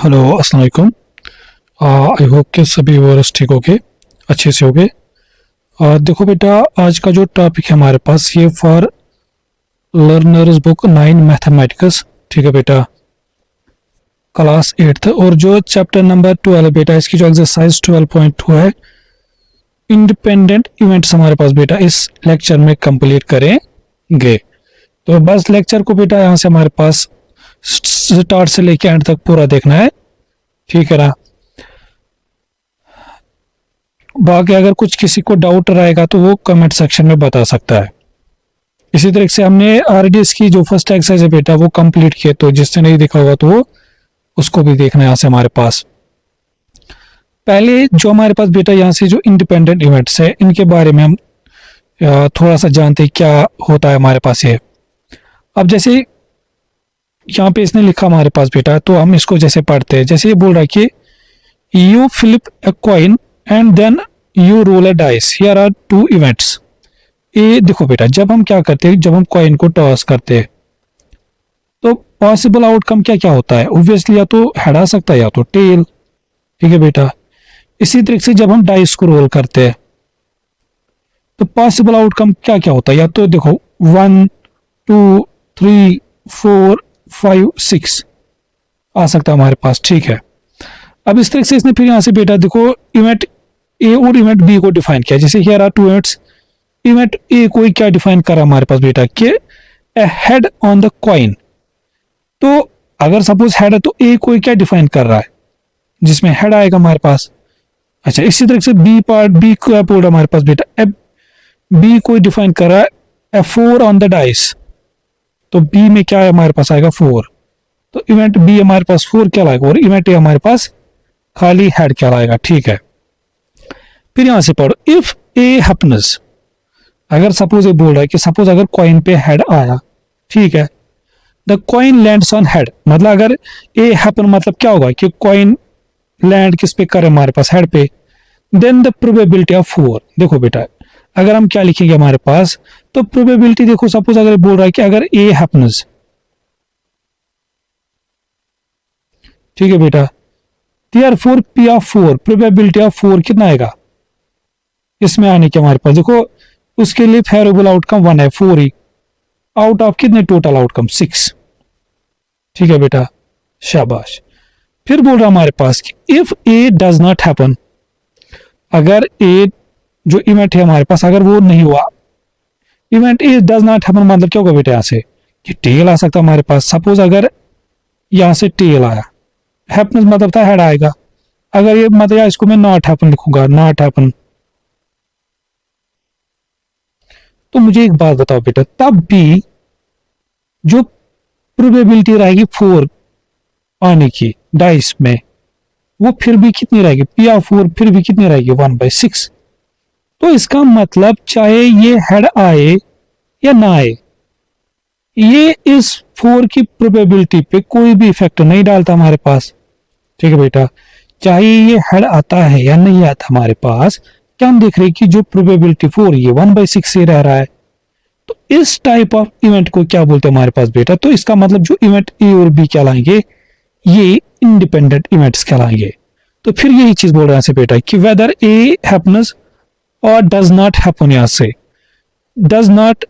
Hello अस्सलाम वालेकुम। I hope कि सभी वर्स ठीक होगे, अच्छे से होगे। देखो बेटा, आज का जो टॉपिक है हमारे पास ये फॉर लर्नर्स बुक 9 मैथमेटिक्स, ठीक है बेटा, क्लास 8 और जो चैप्टर नंबर 12 बेटा, इसकी जो एक्सरसाइज 12.2 है, इंडिपेंडेंट इवेंट्स हमारे पास बेटा इस लेक्चर में कंप्लीट करेंगे। तो बस लेक्चर को बेटा यहाँ से हमारे पास स्टार्ट से लेके एंड तक पूरा देखना है, ठीक है ना। बाकी अगर कुछ किसी को डाउट रहेगा तो वो कमेंट सेक्शन में बता सकता है। इसी तरह से हमने आरडीएस की जो फर्स्ट एक्सरसाइज है बेटा वो कंप्लीट किया, तो जिसने नहीं देखा होगा तो वो उसको भी देखना है यहाँ से हमारे पास। पहले जो हमारे पास बेटा यहाँ से जो इंडिपेंडेंट इवेंट्स है इनके बारे में हम थोड़ा सा जानते हैं क्या होता है हमारे पास ये। अब जैसे यहाँ पे इसने लिखा हमारे पास बेटा, तो हम इसको जैसे पढ़ते हैं, जैसे ये बोल रहा है कि you flip a coin and then you roll a dice, here are two events. ये देखो बेटा, जब हम क्या करते हैं, जब हम कॉइन को टॉस करते हैं तो पॉसिबल आउटकम क्या क्या होता है। ऑब्वियसली या तो हेड आ सकता है या तो टेल, ठीक है बेटा। इसी तरीके से जब हम डाइस को रोल करते हैं तो पॉसिबल आउटकम क्या क्या होता है, या तो देखो 1 2 3 4 5 6 आ सकता है हमारे पास, ठीक है। अब इस तरीके से इसने फिर यहां से बेटा देखो इवेंट ए और इवेंट बी को डिफाइन किया। जैसे here are two events, event A को क्या डिफाइन करा हमारे पास बेटा कि a head on the coin. तो अगर सपोज हेड है तो ए को क्या डिफाइन कर रहा है, जिसमें हेड आएगा हमारे पास। अच्छा, इसी तरह से बी पार्ट, बी को बोल हमारे पास बेटा बी को डिफाइन कर रहा है ए 4 ऑन द डाइस, तो बी में क्या है हमारे पास आएगा 4, तो इवेंट बी हमारे पास 4 क्या लाएगा और इवेंट ए हमारे पास खाली हेड क्या लाएगा, ठीक है। फिर यहां से पढ़ो, इफ ए हैपन्स, अगर सपोज ये बोल रहा है कि सपोज अगर कॉइन पे हेड आया, ठीक है, the coin lands on head, मतलब अगर ए हैपन मतलब क्या होगा कि कॉइन लैंड किस पे करे हमारे पास, हेड पे, देन द प्रोबेबिलिटी ऑफ 4। देखो बेटा, अगर हम क्या लिखेंगे हमारे पास, तो प्रोबेबिलिटी देखो, सपोज अगर बोल रहा है कि अगर ए हैपन्स, ठीक है बेटा, therefore P of 4, probability of 4 कितना आएगा इसमें आने के हमारे पास। देखो उसके लिए फेवरेबल आउटकम 1 है, 4 ही आउट ऑफ कितने टोटल आउटकम 6, ठीक है बेटा, शाबाश। फिर बोल रहा हमारे पास कि if A does not happen, अगर ए जो इवेंट है हमारे पास अगर वो नहीं हुआ, event A does not happen मतलब क्या होगा बेटा, यहां से कि टेल आ सकता है हमारे पास। सपोज अगर यहां से टेल आया, हैपन मतलब था हेड आएगा, अगर ये मतलब इसको मैं नॉट हैपन लिखूंगा, नॉट हैपन, तो मुझे एक बात बताओ बेटा, तब भी जो प्रोबेबिलिटी रहेगी 4 आने की डाइस में, वो फिर भी कितनी रहेगी, पी ऑफ 4 फिर भी कितनी रहेगी 1/6। तो इसका मतलब चाहे ये हेड आए या ना आए, ये इस 4 की प्रोबेबिलिटी पे कोई भी इफेक्ट नहीं डालता हमारे पास, ठीक है बेटा। चाहे ये हेड आता है या नहीं आता हमारे पास, क्या हम देख रहे हैं कि जो प्रोबेबिलिटी 4 ये 1/6 से रह रहा है। तो इस टाइप ऑफ इवेंट को क्या बोलते हैं हमारे पास बेटा, तो इसका मतलब जो इवेंट ए और बी कहलाएंगे ये इंडिपेंडेंट इवेंट्स कहलाएंगे। तो फिर यही चीज बोल रहे हैं बेटा कि वेदर ए हैपन्स और डज नॉट हैपन, यहां से डज नॉट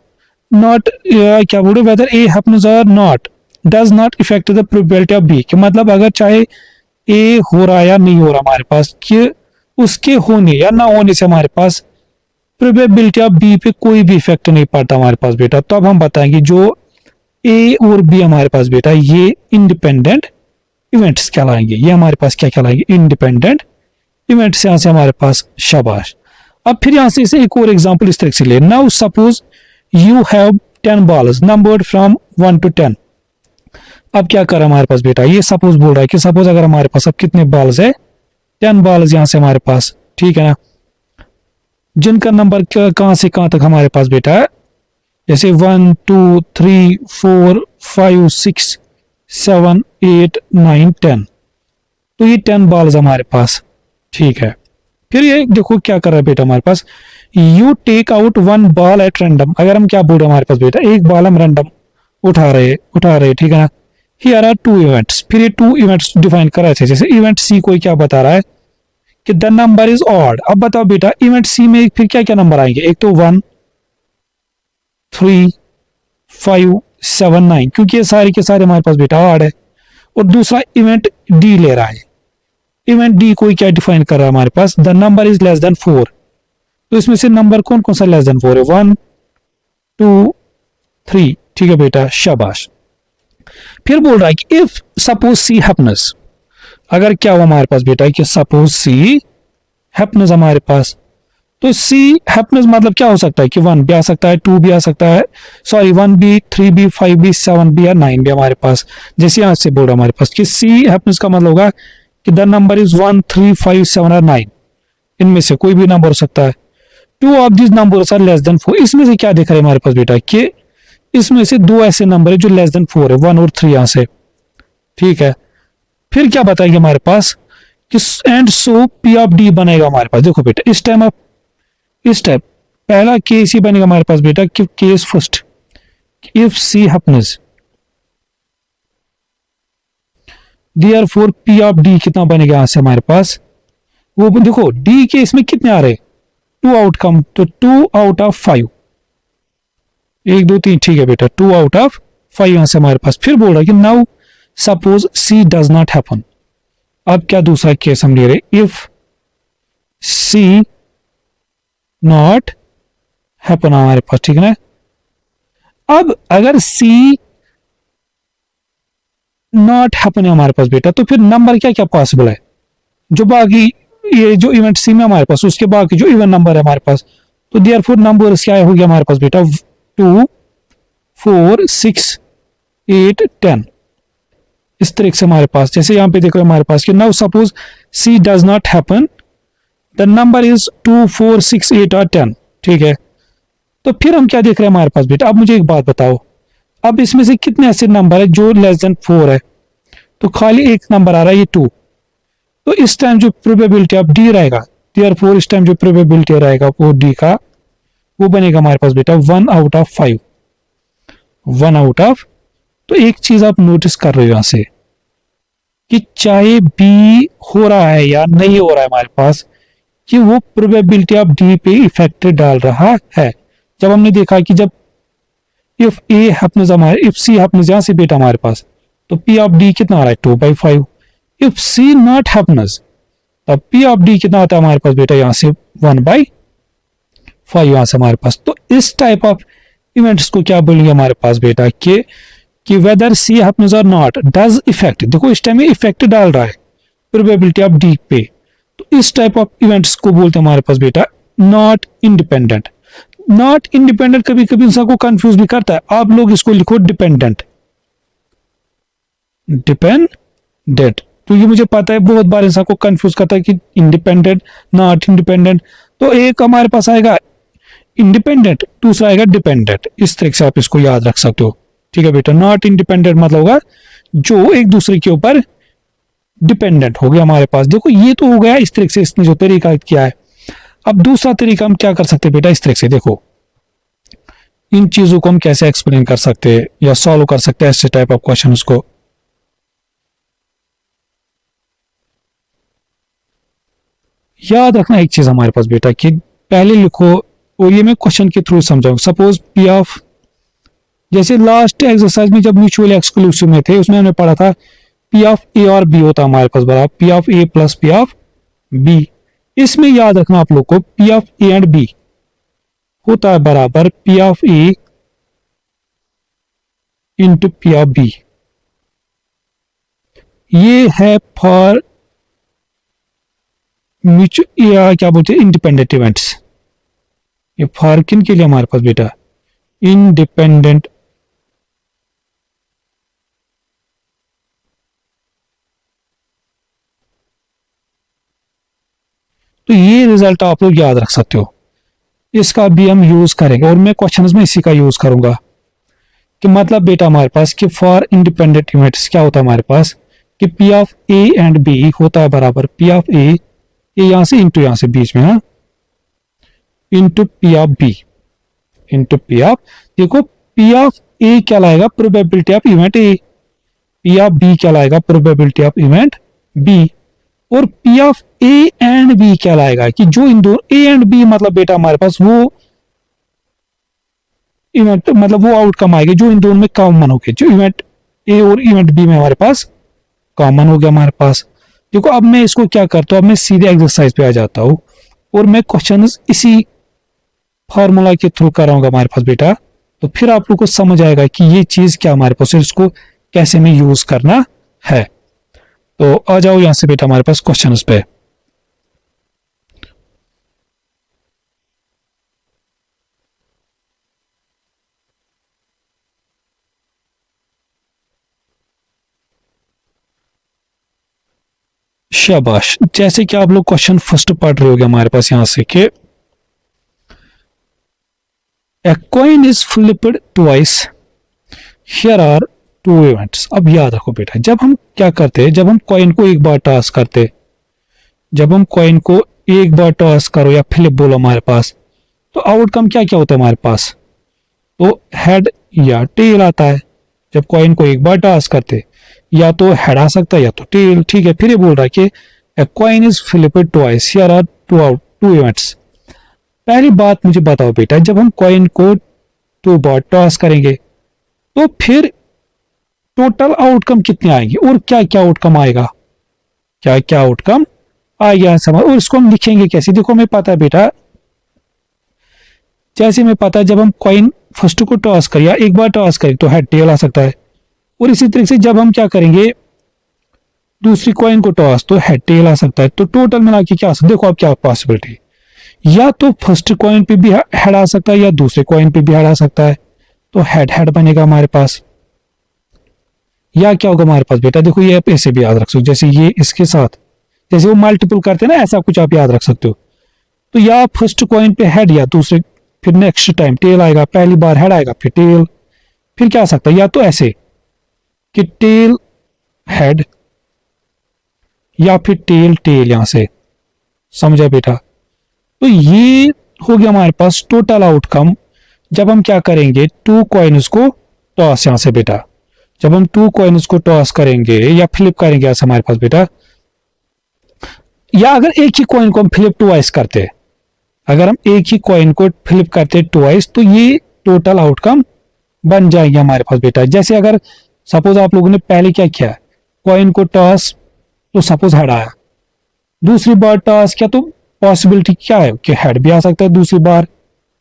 क्या बोल रहे, वेदर ए हैपन्स और not does not affect the probability of B, कि मतलब अगर चाहे ए हो रहा या नहीं हो रहा हमारे पास, कि उसके होने या ना होने से हमारे पास प्रोबेबिलिटी ऑफ बी पे कोई भी इफेक्ट नहीं पड़ता हमारे पास बेटा। तो अब हम बताएंगे जो ए और बी हमारे पास बेटा ये इंडिपेंडेंट इवेंट्स कहलाएंगे, ये हमारे पास क्या कहलाएंगे, इंडिपेंडेंट इवेंट्स। यहां से हमारे पास शाबाश। अब फिर यहां से इसे एक और एग्जांपल इस तरह से ले, now suppose you have 10 balls numbered from 1 to 10। अब क्या कर हमारे पास बेटा, ये सपोज बोल रहा है कि सपोज अगर हमारे पास अब कितने बॉल्स है, 10 बॉल्स यहां से हमारे पास, ठीक है ना, जिनका नंबर कहां से कहां तक हमारे पास बेटा है, जैसे 1 2 3 4 5 6 7 8 9 10, तो ये 10 बॉल्स हमारे पास, ठीक है। फिर ये देखो क्या कर रहा है बेटा हमारे पास, you take out 1 ball at random. अगर हम क्या बोल रहे हैं हमारे पास बेटा, एक बॉल हम रैंडम उठा रहे, ठीक है ना, हियर आर टू इवेंट्स, फिर ये टू इवेंट्स डिफाइन करा थे। जैसे इवेंट सी कोई क्या बता रहा है कि द नंबर इज ऑड। अब बताओ बेटा इवेंट सी में फिर क्या क्या नंबर आएंगे, एक तो 1 3 5 7 9, क्योंकि ये सारे के सारे हमारे पास बेटा ऑड है। और दूसरा इवेंट डी ले रहा है, इवेंट डी कोई क्या डिफाइन कर रहा है हमारे पास, the number is less than 4। तो इसमें से नंबर कौन कौन सा लेस देन 4 है, 1 2 3, ठीक है बेटा शाबाश। फिर बोल रहा है कि इफ सपोज सी हैपनेस, अगर क्या हुआ हमारे पास बेटा कि सपोज सी हैपनेस हमारे पास, तो सी हैपनेस मतलब क्या हो सकता है कि 1 भी आ सकता है, 2 भी आ सकता है, सॉरी 1 भी, 3 भी, 5 भी, 7 भी या 9 भी हमारे पास। जैसे यहां से बोल रहा हमारे पास कि सी हैपनेस का मतलब होगा कि द नंबर इज 1 3 5 7 और 9, इनमें से कोई भी नंबर हो सकता है। Two of this numbers are less than 4। इसमें से क्या दिख रहा है हमारे पास बेटा कि इसमें से दो ऐसे नंबर है जो लेस देन 4 है, 1 और 3 यहां से, ठीक है। फिर क्या बताएंगे हमारे पास कि and so P of D बनेगा हमारे पास। देखो बेटा इस टाइम पहला केस ही बनेगा हमारे पास बेटा कि case first, if C happens therefore P of D कितना बनेगा यहां से हमारे पास, वो देखो डी के इसमें कितने आ रहे, 2 आउटकम, तो 2 आउट ऑफ 5, 1 2 3, ठीक है बेटा 2 आउट ऑफ 5 यहां से हमारे पास। फिर बोल रहा है कि now suppose C does not happen. अब क्या दूसरा केस हम ले रहे, इफ सी नॉट हैपन हमारे पास, ठीक है ना। अब अगर सी नॉट हैपन है हमारे पास बेटा, तो फिर नंबर क्या क्या पॉसिबल है, जो बाकी ये जो इवेंट सी में हमारे पास उसके बाकी जो इवेंट नंबर है हमारे पास, तो देयरफॉर नंबर क्या हो गया हमारे पास बेटा 2 4 6 8 10। इस तरीके से हमारे पास, जैसे यहां पे देखो हमारे पास कि now suppose C does not happen, the number is 2 4 6 8 और 10, ठीक है। तो फिर हम क्या देख रहे हैं हमारे पास बेटा, अब मुझे एक बात बताओ, अब इसमें से कितने ऐसे नंबर है जो लेस देन 4 है, तो खाली एक नंबर आ रहा है ये 2। तो इस टाइम जो प्रोबेबिलिटी ऑफ डी रहेगा, देयरफॉर इस टाइम जो प्रोबेबिलिटी रहेगा वो डी का वो बनेगा हमारे पास बेटा 1 आउट ऑफ 5, 1 आउट ऑफ। तो एक चीज आप नोटिस कर रहे हो यहां से कि चाहे बी हो रहा है या नहीं हो रहा है हमारे पास, कि वो प्रोबेबिलिटी ऑफ डी पे इफेक्ट डाल रहा है। जब हमने देखा कि जब इफ ए हैपनेस हमारे, इफ सी हैपनेस यहां से बेटा हमारे पास, तो पी ऑफ डी कितना आ रहा है 2/5। इफ सी नॉट हैपनेस तब पी ऑफ डी कितना आता है हमारे पास बेटा यहां से 1/5 यहां से हमारे पास। तो इस टाइप ऑफ इवेंट्स को क्या बोलेंगे हमारे पास बेटा कि वेदर सी हैपनेस और नॉट डज इफेक्ट, देखो इस टाइम इफेक्ट डाल रहा है प्रोबेबिलिटी ऑफ डी पे, तो इस टाइप ऑफ इवेंट्स को बोलते हैं हमारे पास बेटा नॉट इंडिपेंडेंट। नॉट इंडिपेंडेंट कभी कभी इंसान को कंफ्यूज भी करता है, आप लोग इसको लिखो डिपेंडेंट, डिपेंडेंट, क्योंकि मुझे पता है बहुत बार इंसान को कंफ्यूज करता है कि इंडिपेंडेंट नॉट इंडिपेंडेंट। तो एक हमारे पास आएगा इंडिपेंडेंट, दूसरा आएगा डिपेंडेंट, इस तरीके से आप इसको याद रख सकते हो, ठीक है बेटा। नॉट इंडिपेंडेंट मतलब होगा जो एक दूसरे के ऊपर डिपेंडेंट हो गया हमारे पास। देखो ये तो हो गया इस तरीके से इसने जो तरीका किया है। अब दूसरा तरीका हम क्या कर सकते हैं बेटा, इस तरीके से देखो इन चीजों को हम कैसे एक्सप्लेन कर सकते हैं या सॉल्व कर सकते हैं ऐसे टाइप ऑफ क्वेश्चन को। याद रखना एक चीज हमारे पास बेटा कि पहले लिखो, और ये मैं क्वेश्चन के थ्रू समझाऊंगा। सपोज पी ऑफ, जैसे लास्ट एक्सरसाइज में जब म्यूचुअल एक्सक्लूसिव में थे उसमें हमने पढ़ा था पी ऑफ ए और बी होता हमारे पास बराबर P of A plus P of B. इसमें याद रखना आप लोग को P of A and B होता है बराबर P of A into P of B. ये है फॉर म्यूचुअल क्या बोलते हैं इंडिपेंडेंट इवेंट्स। ये फॉर किन के लिए हमारे पास बेटा इंडिपेंडेंट तो ये रिजल्ट आप लोग याद रख सकते हो, इसका भी हम यूज करेंगे और मैं क्वेश्चंस में इसी का यूज करूंगा कि मतलब बेटा हमारे पास कि फॉर इंडिपेंडेंट इवेंट्स क्या होता है हमारे पास कि P of A and B होता है बराबर पी ऑफ ए यहां से इंटू यहां से बीच में, हाँ, into P of B into P of, देखो पी ऑफ ए क्या लाएगा probability of event A, P of B क्या लाएगा, प्रोबेबिलिटी ऑफ इवेंट बी। और P of A and B क्या लाएगा कि जो इन दो ए एंड बी मतलब बेटा हमारे पास वो इवेंट मतलब वो आउटकम आएगा जो इन दोनों में कॉमन हो गए, जो इवेंट ए और इवेंट बी में हमारे पास कॉमन हो गया हमारे पास। देखो अब मैं इसको क्या करता हूँ, अब मैं सीधे एक्सरसाइज पे आ जाता हूँ और मैं क्वेश्चन इसी फॉर्मूला के थ्रू कराऊंगा हमारे पास बेटा, तो फिर आप लोग को समझ आएगा कि ये चीज क्या हमारे पास है, इसको कैसे में यूज करना है। तो आ जाओ यहां से बेटा हमारे पास क्वेश्चन पे। शाबाश, जैसे कि आप लोग क्वेश्चन फर्स्ट पढ़ रहे होगे हमारे पास यहां से कि A coin is flipped twice. Here are two events. अब याद रखो बेटा, जब हम क्या करते हैं, जब हम कॉइन को एक बार टॉस करते, जब हम कॉइन को एक बार टॉस करो या फ्लिप बोलो हमारे पास, तो आउटकम क्या क्या होता है हमारे पास, तो हेड या टेल आता है। जब कॉइन को एक बार टॉस करते या तो हेड आ सकता है या तो टेल। ठीक है, फिर ये बोल रहा है कि A coin is flipped twice. Here are two events. पहली बात मुझे बताओ बेटा, जब हम कॉइन को 2 बार टॉस करेंगे तो फिर टोटल आउटकम कितने आएंगे और क्या क्या आउटकम आएगा, क्या क्या आउटकम आएगा समझ। और इसको हम लिखेंगे कैसे, देखो हमें पता है बेटा, जैसे हमें पता है जब हम कॉइन फर्स्ट को टॉस करें या एक बार टॉस करें तो हेड टेल आ सकता है, और इसी तरीके से जब हम क्या करेंगे दूसरी कॉइन को टॉस तो हेड टेल आ सकता है। तो टोटल मिला के क्या आ सकता है, देखो अब क्या पॉसिबिलिटी, या तो फर्स्ट कॉइन पे भी हेड आ सकता है या दूसरे कॉइन पे भी हेड आ सकता है, तो हेड हेड बनेगा हमारे पास। या क्या होगा हमारे पास बेटा, देखो ये आप ऐसे भी याद रख सकते हो, जैसे ये इसके साथ जैसे वो मल्टीपल करते हैं ना, ऐसा कुछ आप याद रख सकते हो। तो या फर्स्ट कॉइन पे हेड या दूसरे, फिर नेक्स्ट टाइम टेल आएगा, पहली बार हेड आएगा फिर टेल, फिर क्या आ सकता है, या तो ऐसे कि टेल हेड या फिर टेल टेल, यहां से समझा बेटा। तो ये हो गया हमारे पास टोटल आउटकम जब हम क्या करेंगे 2 कॉइन्स को टॉस, यहां से बेटा जब हम 2 कॉइन्स को टॉस करेंगे या फ्लिप करेंगे ऐसा हमारे पास बेटा, या अगर एक ही कॉइन को हम फ्लिप ट्वाइस करते, अगर हम एक ही कॉइन को फ्लिप करते ट्वाइस तो ये टोटल आउटकम बन जाएंगे हमारे पास बेटा। जैसे अगर सपोज आप लोगों ने पहले क्या किया, कॉइन को टॉस तो सपोज हेड आया, दूसरी बार टॉस किया तो पॉसिबिलिटी क्या है कि हेड भी आ सकता है दूसरी बार।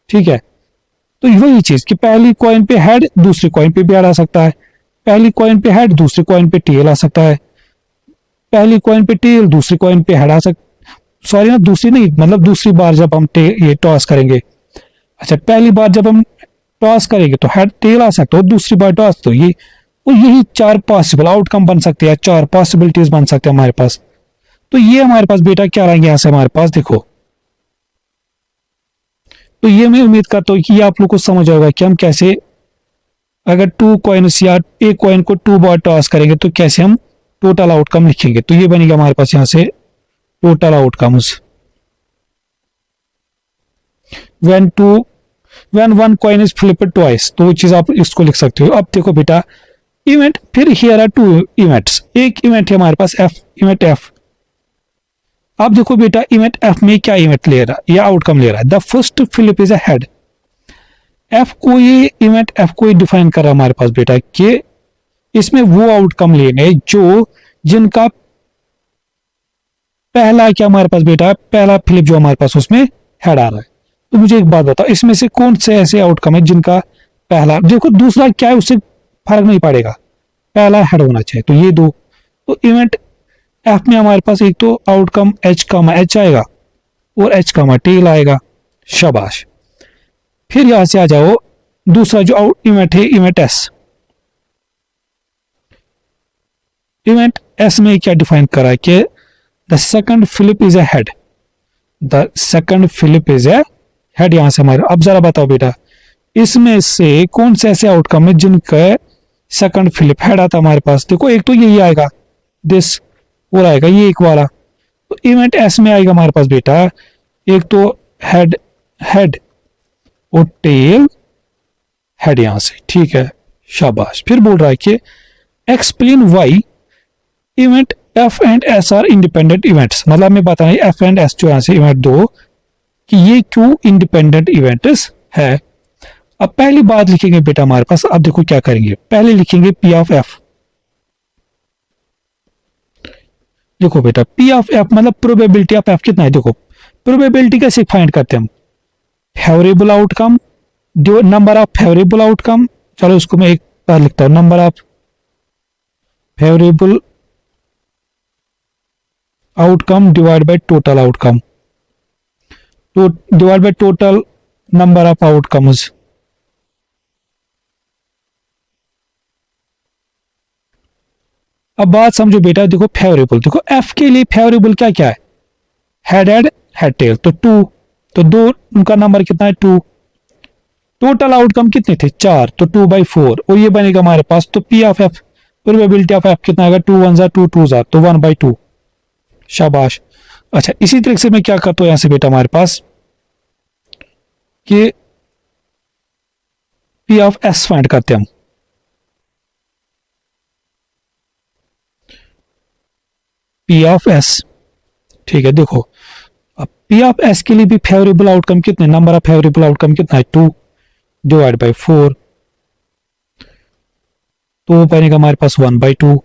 ठीक है, तो वही चीज कि पहली कॉइन पे हेड दूसरी कॉइन पे भी हेड आ सकता है, पहली कॉइन पे हेड दूसरी कॉइन पे टेल आ सकता है, पहली कॉइन पे टेल दूसरी कॉइन पे हेड आ सकता, सॉरी ना दूसरी नहीं मतलब दूसरी बार जब हम ये टॉस करेंगे, अच्छा पहली बार जब हम टॉस करेंगे तो हेड टेल आ सकता है, दूसरी बार टॉस तो ये, और यही 4 पॉसिबल आउटकम बन सकते हैं, 4 पॉसिबिलिटीज बन सकते हैं हमारे पास। तो ये हमारे पास बेटा क्या रहेंगे यहां से हमारे पास, देखो तो ये मैं उम्मीद करता हूं कि ये आप लोग को समझ आएगा कि हम कैसे अगर 2 कॉइन्स या एक कॉइन को 2 बार टॉस करेंगे तो कैसे हम टोटल आउटकम लिखेंगे। तो ये बनेगा हमारे पास यहां से total outcomes when 1 coin is flipped twice, तो वो चीज आप इसको लिख सकते हो। अब देखो बेटा इवेंट, फिर हियर आर 2 इवेंट्स, एक इवेंट है हमारे पास एफ, इवेंट एफ। अब देखो बेटा इवेंट एफ में क्या इवेंट ले रहा है या आउटकम ले रहा है, the first flip is a head. F को ये इवेंट एफ को ये डिफाइन कर रहा है हमारे पास बेटा कि इसमें वो आउटकम लेने जो जिनका पहला क्या हमारे पास बेटा, पहला फ्लिप जो हमारे पास उसमें हेड आ रहा है। तो मुझे एक बात बताओ, इसमें से कौन से ऐसे आउटकम है जिनका पहला, देखो दूसरा क्या है उससे फर्क नहीं पड़ेगा, पहला हेड होना चाहिए। तो ये दो, तो इवेंट एफ में हमारे पास एक तो आउटकम एच आएगा और एच टेल आएगा, शाबाश। फिर यहां से आ जाओ दूसरा जो इवेंट है इवेंट एस, इवेंट एस में क्या डिफाइन करा है कि the second flip is a head, the second flip is a head. यहां से हमारे, अब जरा बताओ बेटा इसमें से कौन से ऐसे आउटकम है जिनका सेकंड फ्लिप हेड आता हमारे पास, देखो एक तो यही आएगा दिस और आएगा ये एक वाला, तो इवेंट एस में आएगा हमारे पास बेटा एक तो हेड हेड और टेल हेड यहां से, ठीक है शाबाश। फिर बोल रहा है कि explain why event F and S are independent events. मतलब हमें बताना है एफ एंड एस जो यहाँ से इवेंट दो कि ये क्यों इंडिपेंडेंट इवेंट्स है। अब पहली बात लिखेंगे बेटा हमारे पास, अब देखो क्या करेंगे, पहले लिखेंगे पी ऑफ एफ। देखो बेटा पी ऑफ एफ मतलब प्रोबेबिलिटी ऑफ एफ कितना है। देखो प्रोबेबिलिटी कैसे फाइंड करते हैं हम, favourable outcome, number of favourable outcome. चलो उसको मैं एक बार लिखता हूं, number of favourable outcome divide by total outcome, तो divide by total number of outcomes. अब बात समझो बेटा, देखो फेवरेबल, देखो एफ के लिए फेवरेबल क्या क्या है, हेड टेल, तो टू, तो दो उनका नंबर कितना है 2। टोटल आउटकम कितने थे 4, तो 2/4, और ये बनेगा हमारे पास, तो P of F probability of F कितना आएगा 2 1 2 2 तो 1/2। शाबाश। अच्छा इसी तरीके से मैं क्या करता हूं यहां से बेटा हमारे पास कि पी ऑफ एस फाइंड करते हैं हम। पी ऑफ एस, ठीक है, देखो अब पी ऑफ एस के लिए भी फेवरेबल आउटकम कितने, नंबर ऑफ फेवरेबल आउटकम कितना है 2 डिवाइड बाय 4, तो वो बनेगा हमारे पास 1/2।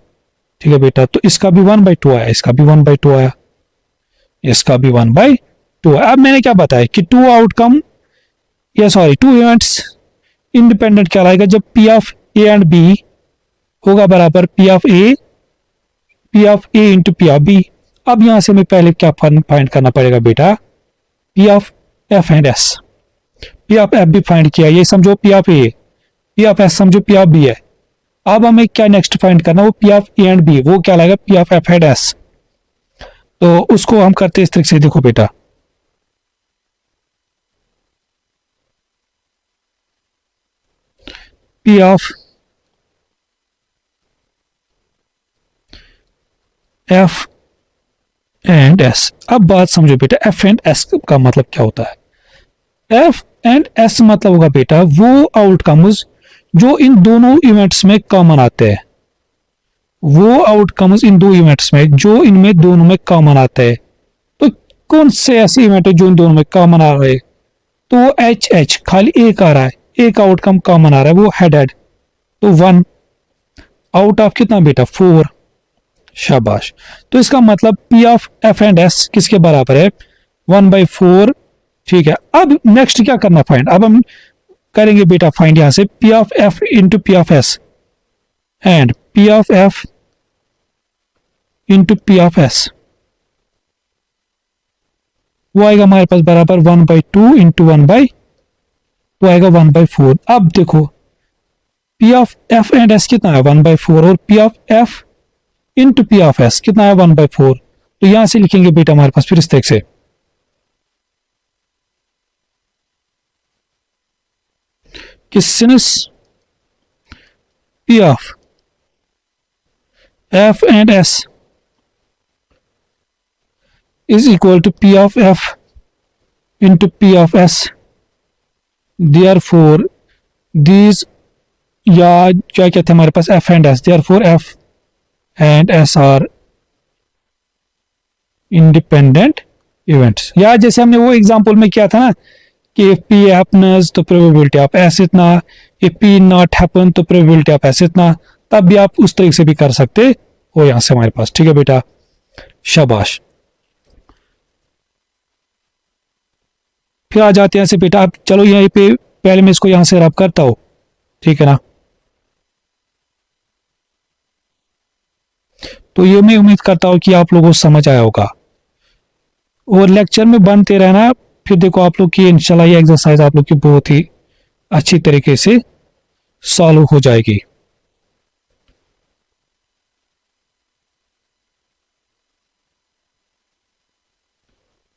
ठीक है बेटा, तो इसका भी 1/2 आया, इसका भी 1/2 आया, इसका भी 1/2 आया। अब मैंने क्या बताया कि 2 आउटकम या सॉरी 2 इवेंट्स इंडिपेंडेंट कहलाएगा जब P of A and B होगा बराबर P of A into P of B. अब यहां से मैं पहले क्या फाइंड करना पड़ेगा बेटा, P of F and S. P of F भी फाइंड किया, ये समझो P of A, P of S समझो पी ऑफ बी है। अब हमें क्या नेक्स्ट फाइंड करना, वो P of A and B, वो क्या लाएगा P of F and S. तो उसको हम करते हैं इस तरीके से, देखो बेटा P of F and S. अब बात समझो बेटा, एफ एंड एस का मतलब क्या होता है। एफ एंड एस मतलब होगा बेटा वो आउटकम्स जो इन दोनों इवेंट्स में कॉमन आते हैं, वो आउटकम्स इन दो इवेंट्स में जो इनमें दोनों में कॉमन आते हैं। तो कौन से ऐसे इवेंट है जो इन दोनों में कॉमन आ रहे हैं, तो वो एच खाली एक आ रहा है, एक आउटकम कॉमन आ रहा है, वो हेड, तो 1 आउट ऑफ कितना बेटा 4। शाबाश। तो इसका मतलब P of F and S किसके बराबर है 1/4। ठीक है, अब नेक्स्ट क्या करना फाइंड, अब हम करेंगे बेटा फाइंड यहां से P of F into P of S and P of F into P of S, वो आएगा हमारे पास बराबर 1/2 इंटू 1/, तो आएगा 1/4। अब देखो P of F and S कितना है 1/4 और P of F into P of S कितना है 1/4। तो यहां से लिखेंगे बेटा हमारे पास फिर इस तरीके से कि since P of F and S is equal to P of F into P of S, therefore these, या क्या कहते हैं हमारे पास F and S, therefore F and S are independent events. या जैसे हमने वो एग्जांपल में किया था ना कि इफ पी हैपन्स तो प्रोबेबिलिटी ऑफ एस इतना, इफ पी नॉट हैपन तो प्रोबेबिलिटी ऑफ एस इतना, तब भी आप उस तरीके से भी कर सकते हो यहां से हमारे पास। ठीक है बेटा, शाबाश। फिर आ जाते हैं ऐसे बेटा, अब चलो यहीं पे पहले मैं इसको यहां से रब करता हूं, ठीक है ना। तो ये मैं उम्मीद करता हूं कि आप लोगों को समझ आया होगा, और लेक्चर में बनते रहना, फिर देखो आप लोग की इंशाल्लाह ये एक्सरसाइज आप लोग की बहुत ही अच्छी तरीके से सॉल्व हो जाएगी।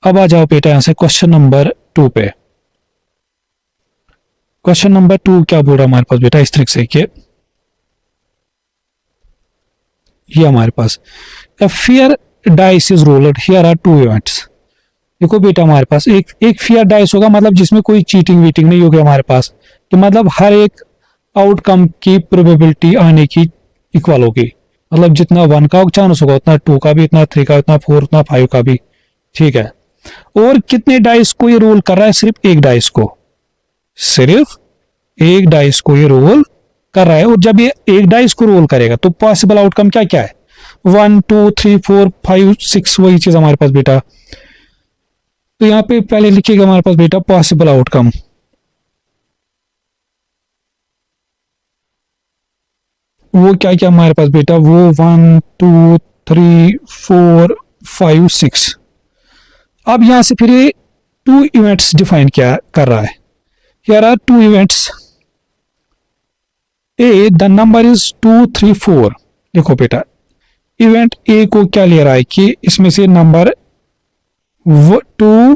अब आ जाओ बेटा यहां से क्वेश्चन नंबर 2 पे। क्वेश्चन नंबर 2 क्या बोल रहा है हमारे पास बेटा इस तरीके से कि ये हमारे पास a fair dice is rolled, here are 2 events। देखो बेटा हमारे पास एक फेयर डाइस होगा, मतलब जिसमें कोई चीटिंग वीटिंग नहीं होगी हमारे पास, तो मतलब हर एक आउटकम की प्रोबेबिलिटी आने की इक्वल होगी, मतलब जितना 1 का चांस होगा उतना 2 का भी, इतना 3 का, उतना 4, उतना 5 का भी। ठीक है। और कितने डाइस को ये रोल कर रहा है? सिर्फ एक डाइस को, सिर्फ एक डाइस को ये रोल कर रहा है। और जब ये एक डाइस को रोल करेगा तो पॉसिबल आउटकम क्या क्या है? 1 2 3 4 5 6, वही चीज हमारे पास बेटा। तो यहाँ पे पहले लिखिएगा हमारे पास बेटा पॉसिबल आउटकम। वो क्या क्या हमारे पास बेटा? वो 1 2 3 4 5 6। अब यहां से फिर ये 2 इवेंट्स डिफाइन क्या कर रहा है? Here are 2 events. A the number is 2 3 4। देखो बेटा, इवेंट ए को क्या ले रहा है कि इसमें से नंबर 2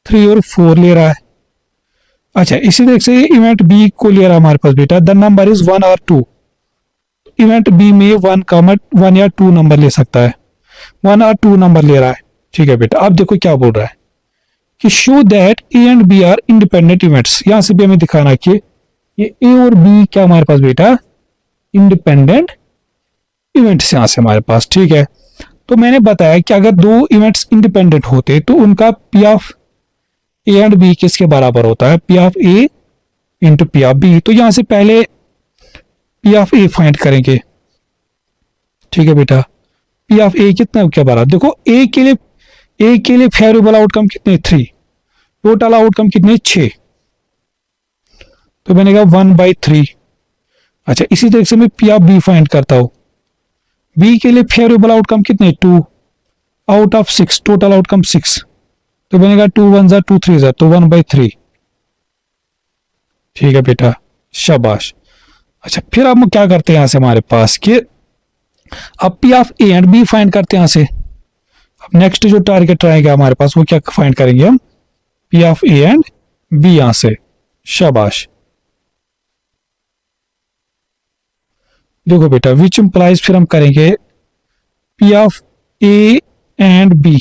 3 और 4 ले रहा है। अच्छा, इसी तरह से इवेंट बी को ले रहा है हमारे पास बेटा, द नंबर इज 1 और 2। इवेंट बी में 1 या 2 नंबर ले सकता है, 1 और 2 नंबर ले रहा है। ठीक है बेटा। अब देखो क्या बोल रहा है कि show that A and B are independent events. यहां से भी हमें दिखाना कि ये ए और बी क्या हमारे पास बेटा इंडिपेंडेंट इवेंट्स यहां से हमारे पास। ठीक है। तो मैंने बताया कि अगर दो इवेंट्स इंडिपेंडेंट होते तो उनका P of A and B किसके बराबर होता है? P of A into P of B. तो यहां से पहले पी ऑफ ए फाइंड करेंगे। ठीक है बेटा। पी ऑफ ए कितना क्या बराबर? देखो ए के लिए फेवरेबल आउटकम कितने? 3। टोटल आउटकम कितने? 6। तो बनेगा 1/3। अच्छा, इसी तरह से मैं पी ऑफ बी फाइंड करता हूं। बी के लिए फेवरेबल आउटकम कितने? 2 आउट ऑफ 6। Total outcome 6। तो बनेगा 2 1 जा 2 3 जा, तो 1/3। ठीक है बेटा, शाबाश। अच्छा, फिर हम क्या करते हैं यहां से हमारे पास कि अब P of A and B find करते हैं यहां से। अब नेक्स्ट जो टारगेट रहेगा हमारे पास वो क्या फाइंड करेंगे हम? P of A and B यहां से। शाबाश। देखो बेटा, विच इंप्लाइज फिर हम करेंगे P of A and B.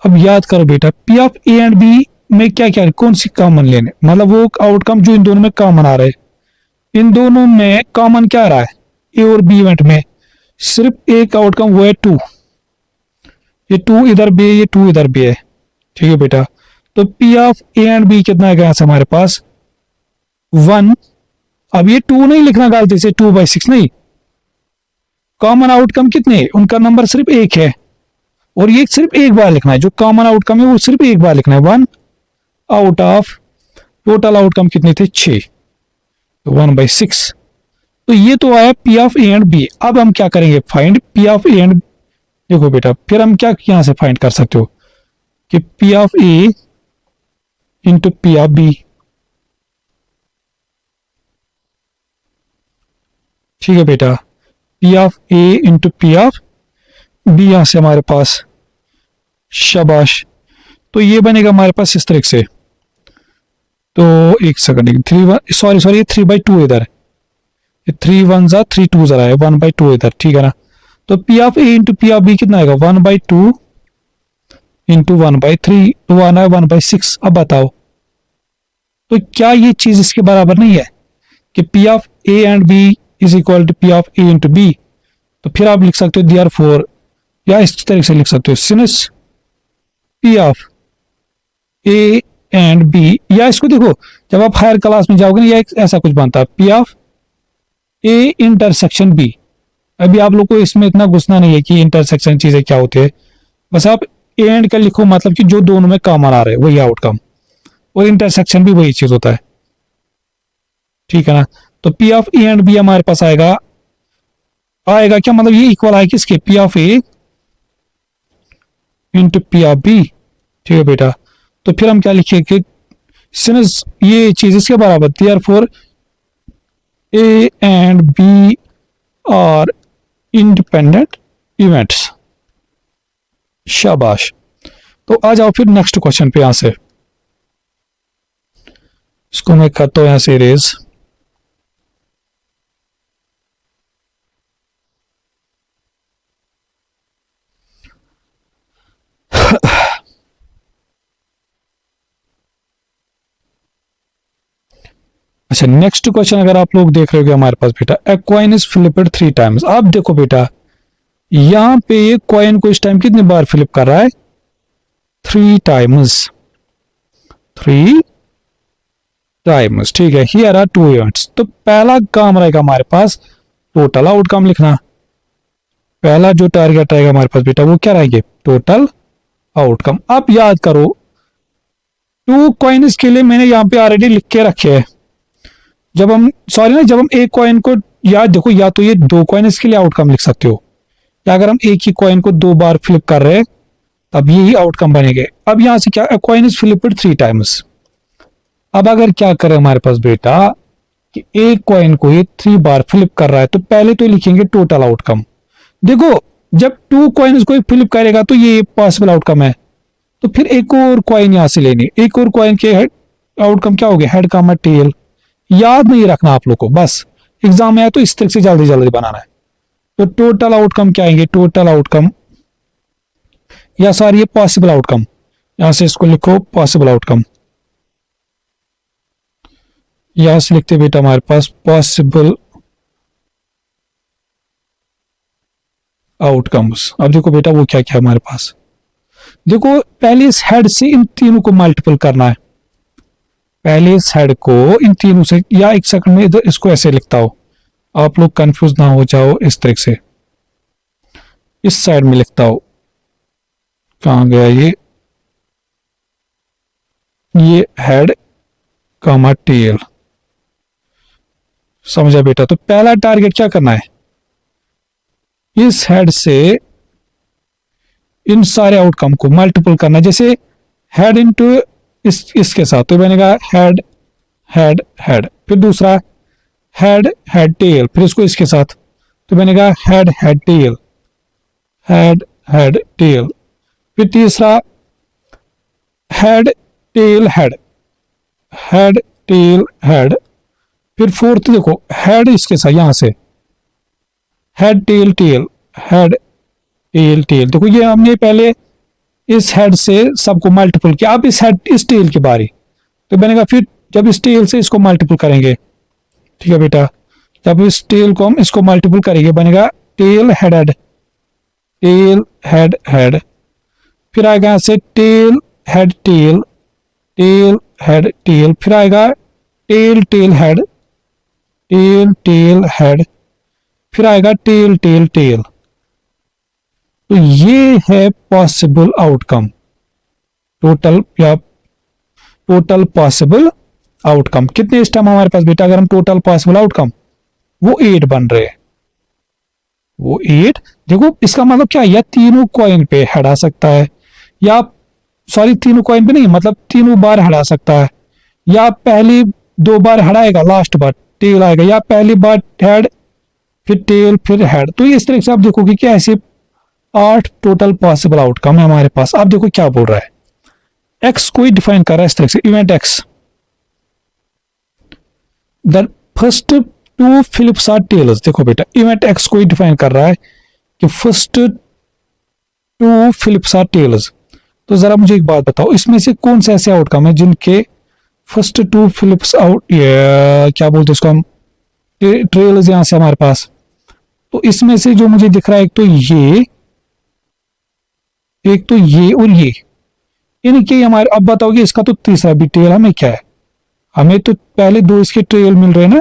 अब याद करो बेटा, P of A and B में क्या क्या कौन सी कॉमन लेने, मतलब वो आउटकम जो इन दोनों में कॉमन आ रहा है। इन दोनों में कॉमन क्या आ रहा है? ए और बी इवेंट में सिर्फ एक आउटकम, वो है 2। ये 2 इधर भी है, ये 2 इधर भी है। ठीक है बेटा। तो P of A and B कितना है यहां से हमारे पास? 1। अब ये 2 नहीं लिखना गलती से, 2/6 नहीं। कॉमन आउटकम कितने? उनका नंबर सिर्फ एक है और ये सिर्फ एक बार लिखना है। जो कॉमन आउटकम है वो सिर्फ एक बार लिखना है, 1 आउट ऑफ टोटल आउटकम कितने थे? 6। तो 1/6। तो ये तो आया P of A and B. अब हम क्या करेंगे? Find P of A and. देखो बेटा, फिर हम क्या यहां से फाइंड कर सकते हो कि P of A into P of B. ठीक है बेटा, P of A into P of B यहां से हमारे पास। शाबाश। तो ये बनेगा हमारे पास इस तरह से। तो एक सेकंड, 3/2 इधर, 3 1 जा 3 2 जरा है, 1/2 इधर। ठीक है ना। तो P of A into P of B कितना आएगा? 1/2 इंटू 1/3। तो आना है 1/6। अब बताओ, तो क्या ये चीज इसके बराबर नहीं है कि P of A and B is equal to P of A into B? तो फिर आप लिख सकते हो देयरफॉर, या इस तरह से लिख सकते हो since P of A and B. या इसको देखो, जब आप हायर क्लास में जाओगे ना, या ऐसा कुछ बनता है P of A intersection B. अभी आप लोग को इसमें इतना घुसना नहीं है कि इंटरसेक्शन चीजें क्या होती है। बस आप ए एंड का लिखो, मतलब कि जो दोनों में कॉमन आ रहे हैं वही आउटकम, और इंटरसेक्शन भी वही चीज होता है। ठीक है ना। तो P of A and B हमारे पास आएगा क्या, मतलब ये इक्वल है किसके? P of A into P of B. ठीक है बेटा। तो फिर हम क्या लिखेंगे? सिंस ये चीज इसके बराबर, therefore A and B are independent events. शाबाश। तो आ जाओ फिर नेक्स्ट क्वेश्चन पे। यहां से इसको मैं करता हूं यहां से इरेज। अच्छा, नेक्स्ट क्वेश्चन अगर आप लोग देख रहे हो हमारे पास बेटा, a coin is flipped 3 times. आप देखो बेटा, यहां पे ये कॉइन को इस टाइम कितनी बार फ्लिप कर रहा है? 3 टाइम्स, 3 टाइम्स। ठीक है, हियर आर 2 इवेंट्स। तो पहला काम रहेगा हमारे पास टोटल आउटकम लिखना। पहला जो टारगेट रहेगा हमारे पास बेटा वो क्या रहेंगे? Total outcome. आप याद करो 2 कॉइन्स के लिए मैंने यहाँ पे ऑलरेडी लिख के रखे हैं। जब हम एक कॉइन को, याद देखो, या तो ये 2 कॉइन्स के लिए आउटकम लिख सकते हो, या अगर हम एक ही कॉइन को 2 बार फ्लिप कर रहे हैं तब यही आउटकम बनेंगे। अब यहां से क्या, कॉइन इज फ्लिप्ड 3 टाइम्स। अब अगर क्या करें हमारे पास बेटा कि एक कॉइन को ये 3 बार फ्लिप कर रहा है, तो पहले तो लिखेंगे टोटल आउटकम। देखो, जब 2 कॉइन्स को फ्लिप करेगा तो ये पॉसिबल आउटकम है, तो फिर एक और कॉइन यहां से लेनी, एक और कॉइन के आउटकम क्या हो गया? हेड का टेल। याद नहीं रखना आप लोग को, बस एग्जाम में आए तो इस तरह से जल्दी जल्दी बनाना है। तो टोटल आउटकम क्या आएंगे? टोटल आउटकम, या सॉरी ये पॉसिबल आउटकम, यहां से इसको लिखो पॉसिबल आउटकम। यहां से लिखते बेटा हमारे पास पॉसिबल आउटकम्स। अब देखो बेटा वो क्या क्या हमारे पास, देखो पहले इस हेड से इन तीनों को मल्टीपल करना है। पहले इस हेड को इन तीनों से, या एक सेकंड में इधर इसको ऐसे लिखता हो, आप लोग कंफ्यूज ना हो जाओ, इस तरह से इस साइड में लिखता हो। कहां गया ये हेड कामा टेल, समझा बेटा? तो पहला टारगेट क्या करना है? इस हेड से इन सारे आउटकम को मल्टीपल करना है। जैसे हेड इनटू इसके साथ तो बनेगा हेड हेड हेड, फिर दूसरा हेड हेड टेल, फिर इसको इसके साथ तो बनेगा head head tail, head head tail, फिर तीसरा head tail head, head tail head, फिर फोर्थ देखो हेड इसके साथ यहां से head tail tail, head tail tail. देखो ये हमने पहले इस हेड से सबको मल्टीपल किया, अब इस टेल की बारी, तो बनेगा फिर जब इस टेल से इसको मल्टीपल करेंगे, ठीक है बेटा, जब इस टेल को हम इसको मल्टीपल करेंगे बनेगा tail head head, tail head head, फिर आएगा यहां से tail head tail, tail head tail, फिर आएगा tail tail head, tail tail head, फिर आएगा टेल टेल टेल। तो ये है पॉसिबल आउटकम, टोटल या टोटल पॉसिबल आउटकम। कितने इस टाइम हमारे पास बेटा, अगर हम टोटल पॉसिबल आउटकम, वो 8 बन रहे हैं, वो 8। देखो इसका मतलब क्या है, या तीनों कॉइन पे हेड आ सकता है, या सॉरी तीनों कॉइन पे नहीं, मतलब तीनों बार हेड आ सकता है, या पहली 2 बार हेड आएगा, लास्ट बार टेल आएगा, या पहली बार हेड फिर टेल फिर हेड। तो इस तरह से आप देखोगे कि ऐसे 8 टोटल पॉसिबल आउटकम है हमारे पास। आप देखो क्या बोल रहा है, एक्स को ही डिफाइन कर रहा है इस तरह से, event X, the first 2 flips are tails. देखो बेटा इवेंट एक्स को ही डिफाइन कर रहा है कि फर्स्ट 2 फिलिप्स आर टेल्स। तो जरा मुझे एक बात बताओ, इसमें से कौन से ऐसे आउटकम है जिनके फर्स्ट 2 फिलिप्स आउट, क्या बोलते हैं इसको हम, ट्रेल्स यहां से हमारे पास। तो इसमें से जो मुझे दिख रहा है, एक तो ये और ये, इनके हमारे, अब बताओगे इसका तो तीसरा भी टेल हमें क्या है, हमें तो पहले 2 इसके ट्रेल मिल रहे हैं ना।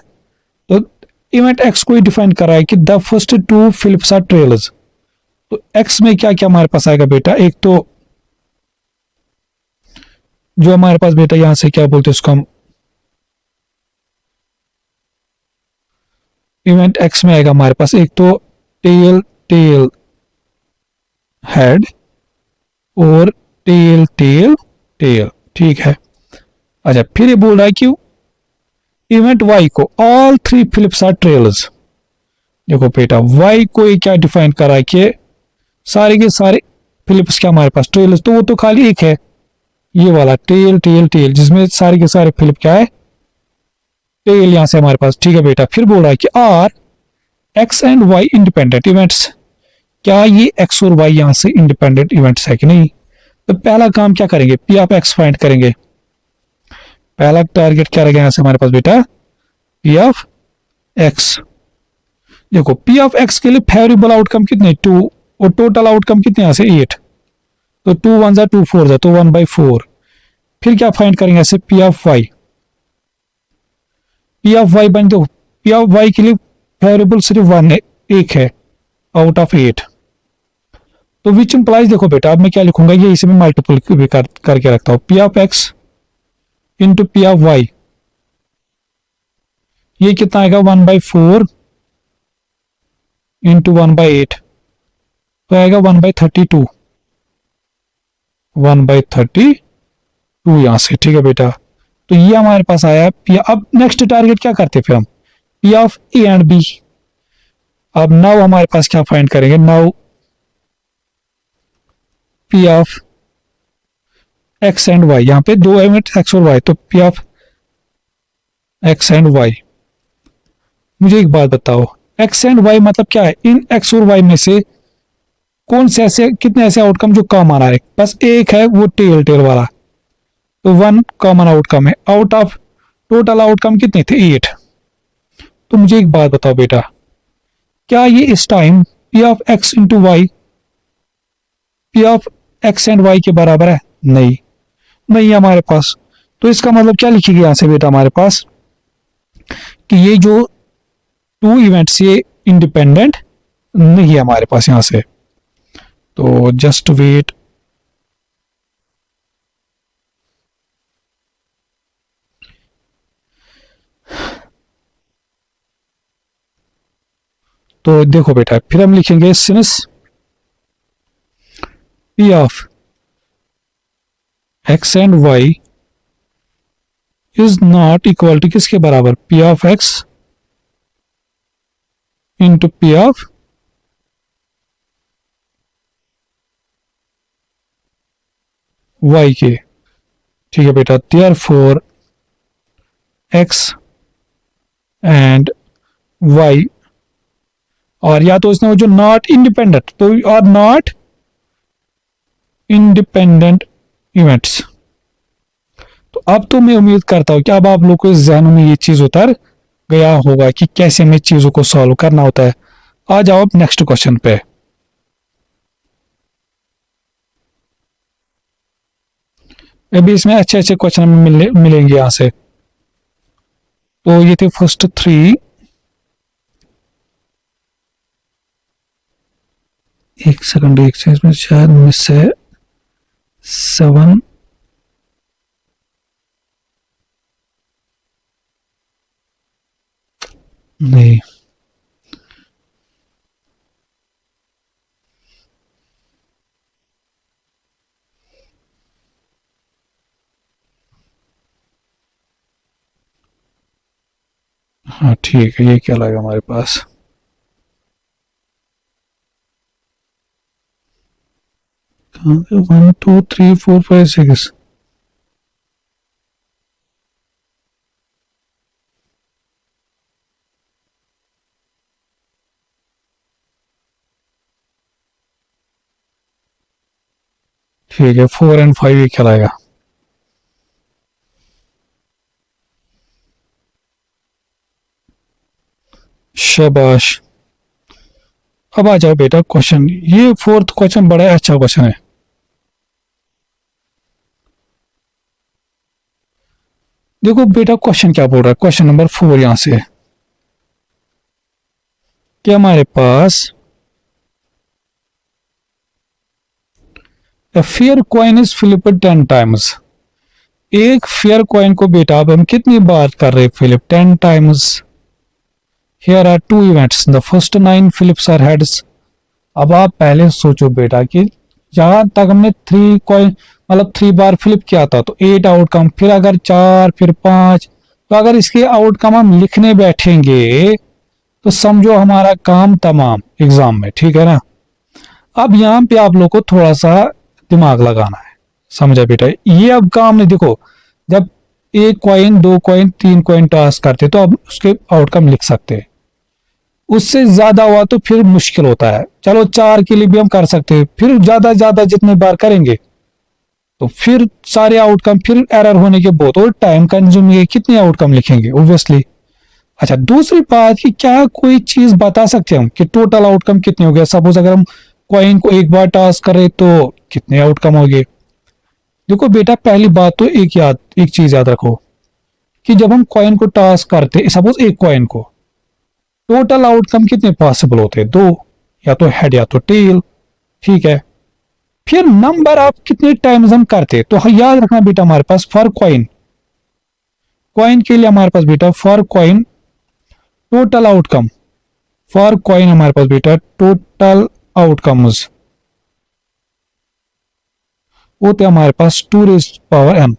तो इवेंट एक्स को ही डिफाइन कर रहा है कि the first 2 flips are tails. तो एक्स में क्या क्या हमारे पास आएगा बेटा, एक तो जो हमारे पास बेटा यहां से क्या बोलते हैं उसको हम, इवेंट एक्स में आएगा हमारे पास एक तो टेल टेल हेड और टेल टेल टेल, ठीक है। अच्छा फिर ये बोल रहा है कि इवेंट वाई को ऑल 3 फिलिप्स आर ट्रेल्स। देखो बेटा वाई को ये क्या डिफाइन कर रहा है कि सारे के सारे फिलिप्स क्या हमारे पास ट्रेल्स, तो वो तो खाली एक है, ये वाला टेल टेल टेल, जिसमें सारे के सारे फिलिप क्या है, टेल यहां से हमारे पास, ठीक है बेटा। फिर बोल रहा है कि are X and Y independent events, क्या ये एक्स और वाई यहां से इंडिपेंडेंट इवेंट्स है कि नहीं। तो पहला काम क्या करेंगे, पी ऑफ एक्स फाइंड करेंगे। पहला टारगेट क्या रहेगा यहां से हमारे पास बेटा, पी ऑफ एक्स। देखो पी ऑफ एक्स के लिए फेवरेबल आउटकम कितने 2 और टोटल आउटकम कितने यहां से 8, तो 2 1 जा 2 4 जा तो 1/4। फिर क्या फाइंड करेंगे ऐसे P of Y. P of Y बन दो, पी ऑफ वाई के लिए फेवरेबल सिर्फ 1 है, एक है आउट ऑफ 8। तो विच इंप्लाइज देखो बेटा अब मैं क्या लिखूंगा, ये इसे मैं मल्टीपल भी करके रखता हूं। P of X into P of Y, ये कितना आएगा 1/4 इंटू 1/8, तो आएगा 1/32, 1/32 यहां से। ठीक है बेटा, तो ये हमारे पास आया पी। अब नेक्स्ट टारगेट क्या करते फिर हम, P of A and B. अब नाउ हमारे पास क्या फाइंड करेंगे, now P of X and Y, यहां पे दो एलिमेंट एक्स और वाई, तो P of X and Y. मुझे एक बात बताओ, एक्स एंड वाई मतलब क्या है, इन एक्स और वाई में से कौन से ऐसे कितने ऐसे आउटकम जो कॉमन आ रहे, बस एक है वो टेल टेल वाला, तो 1 कॉमन आउटकम है। आउट ऑफ टोटल आउटकम कितने थे 8। तो मुझे एक बात बताओ बेटा, क्या ये इस time P of X into Y P of X and Y के बराबर है? नहीं, नहीं है हमारे पास। तो इसका मतलब क्या लिखिएगा यहां से बेटा हमारे पास कि ये जो टू इवेंट्स ये इंडिपेंडेंट नहीं है हमारे पास यहां से। तो जस्ट वेट, तो देखो बेटा फिर हम लिखेंगे since P of X and Y is not equal to किसके बराबर, P of X into P of Y के। ठीक है बेटा, देयरफॉर एक्स एंड वाई, और या तो इसने जो नॉट इंडिपेंडेंट, तो और नॉट इंडिपेंडेंट इवेंट्स। तो अब तो मैं उम्मीद करता हूं कि अब आप लोग को इस जहन में ये चीज उतर गया होगा कि कैसे हमें चीजों को सॉल्व करना होता है। आ जाओ अब नेक्स्ट क्वेश्चन पे। अभी इसमें अच्छे अच्छे क्वेश्चन मिलेंगे यहां से। तो ये थे फर्स्ट 3। एक सेकंड, एक से इसमें शायद मिस है 7। नहीं, हाँ ठीक है, ये क्या लगा हमारे पास, कहाँ पे 1 2 3 4 5 6। ठीक है, 4 एंड 5 ये कहलाएगा। शाबाश। अब आ जाओ बेटा क्वेश्चन, ये फोर्थ क्वेश्चन बड़ा अच्छा क्वेश्चन है। देखो बेटा क्वेश्चन क्या बोल रहा है, क्वेश्चन नंबर 4 यहां से कि हमारे पास A fair coin is flipped 10 times। एक फेयर कॉइन को बेटा अब हम कितनी बार कर रहे हैं flip, 10 times. Here are 2 events, the first 9 flips are heads। अब आप पहले सोचो बेटा कि जहां तक हमने 3 कॉइन मतलब 3 बार फ्लिप किया था तो 8 आउटकम, फिर अगर 4 फिर 5, तो अगर इसके आउटकम हम लिखने बैठेंगे तो समझो हमारा काम तमाम एग्जाम में। ठीक है ना। अब यहाँ पे आप लोग को थोड़ा सा दिमाग लगाना है, समझा बेटा। ये अब काम नहीं, देखो जब 1 कॉइन 2 कॉइन 3 कॉइन टॉस करते तो अब उसके आउटकम लिख सकते हैं, उससे ज्यादा हुआ तो फिर मुश्किल होता है। चलो 4 के लिए भी हम कर सकते हैं, फिर ज्यादा ज्यादा जितने बार करेंगे तो फिर सारे आउटकम फिर एरर होने के बहुत और टाइम कंज्यूमिंग, कितने आउटकम लिखेंगे ओब्वियसली। अच्छा, दूसरी बात कि क्या कोई चीज बता सकते हैं हम कि टोटल आउटकम कितने हो गए। सपोज अगर हम कॉइन को एक बार टास्क करें तो कितने आउटकम हो गए। देखो बेटा, पहली बात तो एक चीज याद रखो कि जब हम कॉइन को टास्क करते, सपोज एक कॉइन को, टोटल आउटकम कितने पॉसिबल होते हैं, दो, या तो हेड या तो टेल। ठीक है, फिर नंबर ऑफ कितने टाइम्स हम करते, तो याद रखना बेटा हमारे पास फॉर कॉइन, कॉइन के लिए हमारे पास बेटा for coin total outcome, for coin हमारे पास बेटा टोटल आउटकम्स होते हमारे पास 2⁻n।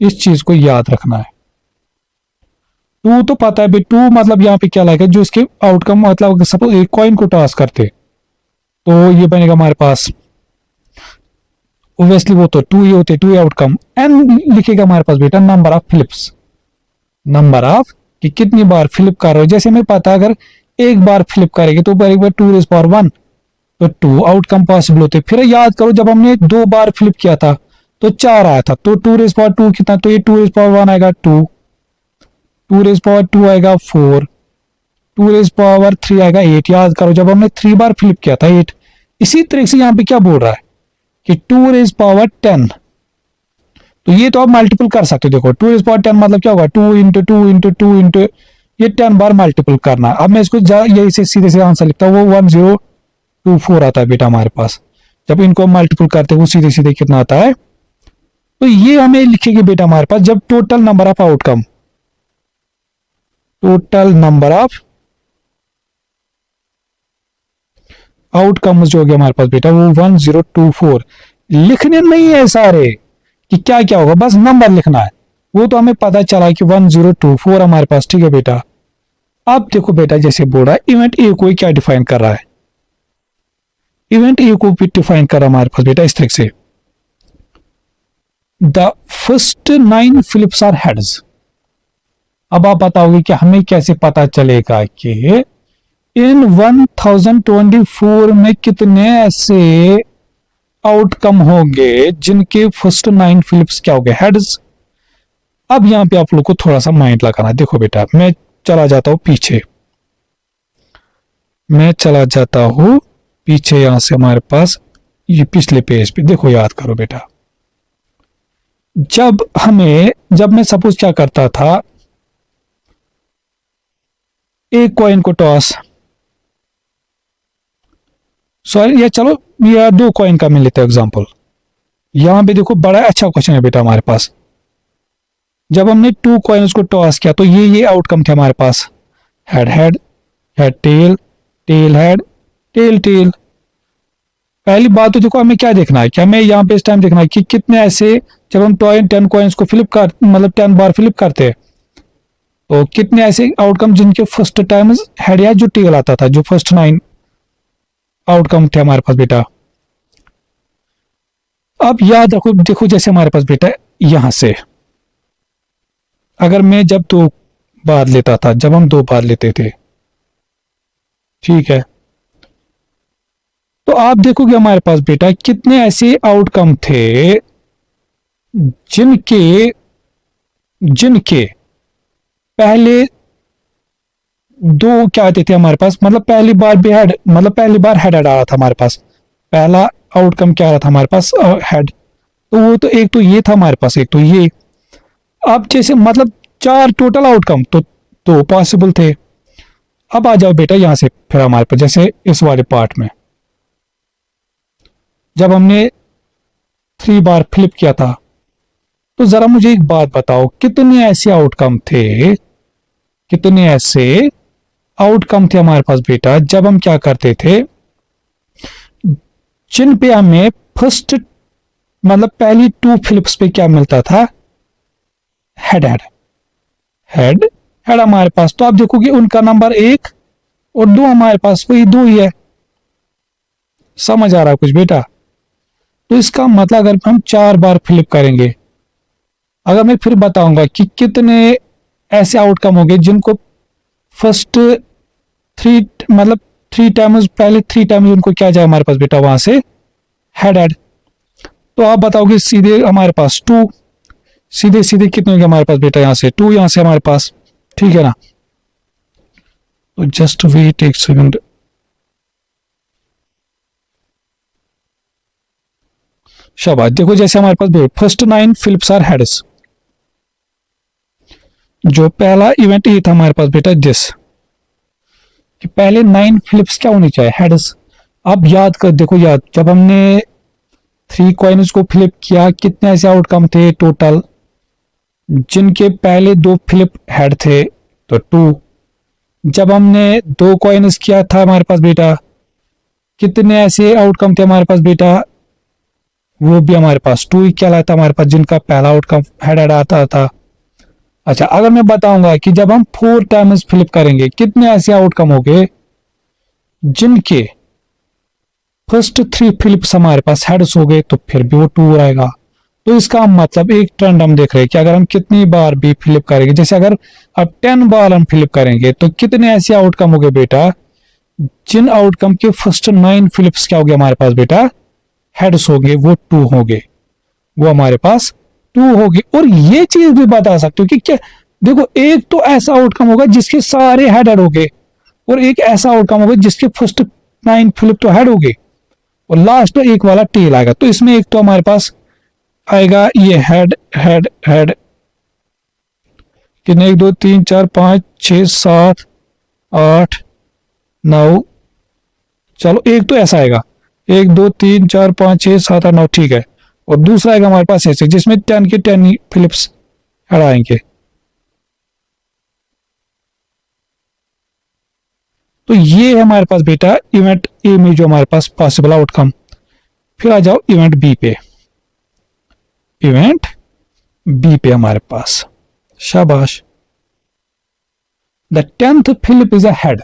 इस चीज को याद रखना है। टू तो पता है भाई, टू मतलब यहाँ पे क्या लगेगा, जो इसके आउटकम, मतलब सपोज एक कॉइन को टास्क करते तो ये बनेगा हमारे पास, ओब्वियसली वो तो टू ही होते, टू आउटकम। एन लिखेगा हमारे पास बेटा number of flips, number of कि कितनी बार फ्लिप कर रहे हो। जैसे हमें पता है अगर एक बार फ्लिप करेंगे तो एक बार 2⁻1, तो टू आउटकम पॉसिबल होते। फिर याद करो जब हमने दो बार फ्लिप किया था तो 4 आया था, तो 2⁻2 कितना, तो ये 2⁻1 आएगा 2, 2⁻2 आएगा 4, 2⁻3 आएगा 8। याद करो जब हमने 3 बार फ्लिप किया था 8। इसी तरह से यहाँ पे क्या बोल रहा है कि 2⁻10, तो ये तो आप मल्टीपल कर सकते हो। देखो 2⁻10 मतलब क्या होगा, 2 इंटू 2 इंटू 2 इंटू, ये 10 बार मल्टीपल करना। अब मैं इसको यही से सीधे से आंसर लिखता हूँ, वो 1024 आता है बेटा हमारे पास। जब इनको मल्टीपल करते हैं वो सीधे सीधे कितना आता है, तो ये हमें लिखेगी बेटा हमारे पास जब total number of outcome, total number of outcomes जो हो गया हमारे पास बेटा वो 1024। लिखने नहीं है सारे कि क्या क्या होगा, बस नंबर लिखना है। वो तो हमें पता चला कि 1024 हमारे पास। ठीक है बेटा, अब देखो बेटा जैसे बोल रहा है इवेंट ए को क्या डिफाइन कर रहा है, इवेंट ए को भी डिफाइन कर रहा है हमारे पास बेटा इस तरह से, the first 9 flips are heads. अब आप बताओगे कि हमें कैसे पता चलेगा कि इन 1024 में कितने ऐसे आउटकम होंगे जिनके फर्स्ट 9 फ्लिप्स क्या हो गए, हेड्स। अब यहां पे आप लोग को थोड़ा सा माइंड लगाना। देखो बेटा मैं चला जाता हूं पीछे, मैं चला जाता हूं पीछे, यहां से हमारे पास ये पिछले पेज पे देखो, याद करो बेटा जब मैं सपोज क्या करता था, एक कॉइन को टॉस, सॉरी ये चलो या 2 कॉइन का मिल लेते हैं एग्जांपल। यहां पे देखो बड़ा अच्छा क्वेश्चन है बेटा हमारे पास। जब हमने 2 कॉइन्स को टॉस किया तो ये आउटकम थे हमारे पास, head head, head tail, tail head, tail tail. पहली बात तो देखो हमें क्या देखना है, कि हमें यहाँ पे इस टाइम देखना है कि कितने ऐसे, जब हम 10 कॉइन्स को फ्लिप कर, मतलब 10 बार फ्लिप करते हैं तो कितने ऐसे आउटकम जिनके फर्स्ट टाइम हेड या जो टेल आता था, जो फर्स्ट 9 आउटकम थे हमारे पास बेटा। अब याद रखो, देखो जैसे हमारे पास बेटा यहां से अगर मैं जब 2 बार लेता था, जब हम 2 बार लेते थे, ठीक है, तो आप देखोगे हमारे पास बेटा कितने ऐसे आउटकम थे जिनके जिनके पहले 2 क्या आते थे हमारे पास, मतलब पहली बार भी हेड, मतलब पहली बार हेड आ रहा था हमारे पास, पहला आउटकम क्या आ रहा था हमारे पास, हेड। तो वो तो एक तो ये था हमारे पास, एक तो ये। अब जैसे मतलब 4 टोटल आउटकम तो पॉसिबल थे। अब आ जाओ बेटा यहां से फिर हमारे पास जैसे इस वाले पार्ट में जब हमने 3 बार फ्लिप किया था, तो जरा मुझे एक बात बताओ कितने ऐसे आउटकम थे, कितने ऐसे आउटकम थे हमारे पास बेटा जब हम क्या करते थे, जिन पे हमें फर्स्ट मतलब पहली 2 फ्लिप्स पे क्या मिलता था, हेड हेड हेड हेड हमारे पास। तो आप देखोगे उनका नंबर 1 और 2 हमारे पास वही 2 ही है। समझ आ रहा है कुछ बेटा? तो इसका मतलब अगर हम 4 बार फ्लिप करेंगे, अगर मैं फिर बताऊंगा कि कितने ऐसे आउटकम होंगे जिनको फर्स्ट 3 मतलब 3 टाइम्स, पहले 3 टाइम्स उनको क्या जाए हमारे पास बेटा वहां से हेड हेड, तो आप बताओगे सीधे हमारे पास 2, सीधे सीधे कितने होंगे हमारे पास बेटा, यहां से 2, यहां से हमारे पास, ठीक है ना। तो जस्ट वेट एक सेकंड। शाबाश, देखो जैसे हमारे पास फर्स्ट 9 फिलिप्स आर हेड्स। जो पहला इवेंट ये था हमारे पास बेटा दिस, कि पहले 9 फिलिप्स क्या होनी चाहिए, हेड्स। अब याद कर, देखो याद, जब हमने 3 कॉइन्स को फ्लिप किया कितने ऐसे आउटकम थे टोटल, जिनके पहले 2 फ्लिप हेड थे तो 2। जब हमने 2 कॉइन्स किया था हमारे पास बेटा, कितने ऐसे आउटकम थे हमारे पास बेटा, वो भी हमारे पास 2 ही कहलाता हमारे पास, जिनका पहला आउटकम हेड आता था। अच्छा, अगर मैं बताऊंगा कि जब हम 4 टाइम्स फ्लिप करेंगे कितने ऐसे आउटकम हो गए जिनके फर्स्ट 3 फिलिप्स हमारे पास हेड्स हो गए, तो फिर भी वो 2 आएगा। तो इसका मतलब एक ट्रेंड हम देख रहे हैं कि अगर हम कितनी बार भी फ्लिप करेंगे, जैसे अगर अब 10 बार हम फ्लिप करेंगे तो कितने ऐसे आउटकम हो गए बेटा, जिन आउटकम के फर्स्ट 9 फिलिप्स क्या हो गए हमारे पास बेटा, हेड्स हो गए, वो 2 हो गए, वो हमारे पास 2 हो गए। और ये चीज भी बता सकते हो कि क्या, देखो एक तो ऐसा आउटकम होगा जिसके सारे हेड हो गए, और एक ऐसा आउटकम होगा जिसके फर्स्ट 9 फिलिप तो हेड हो गए और लास्ट तो एक वाला टेल आएगा। तो इसमें एक तो हमारे पास आएगा ये हेड हेड हेड, कितने 1 2 3 4 5 6 7 8 9, चलो एक तो ऐसा आएगा 1 2 3 4 5 6 7 8 9, ठीक है। और दूसरा आएगा हमारे पास ऐसे जिसमें 10 के 10 फिलिप्स हेड आएंगे। तो ये है हमारे पास बेटा इवेंट ए में जो हमारे पास पॉसिबल आउटकम। फिर आ जाओ इवेंट बी पे, इवेंट बी पे हमारे पास, शाबाश, the 10th flip is a head.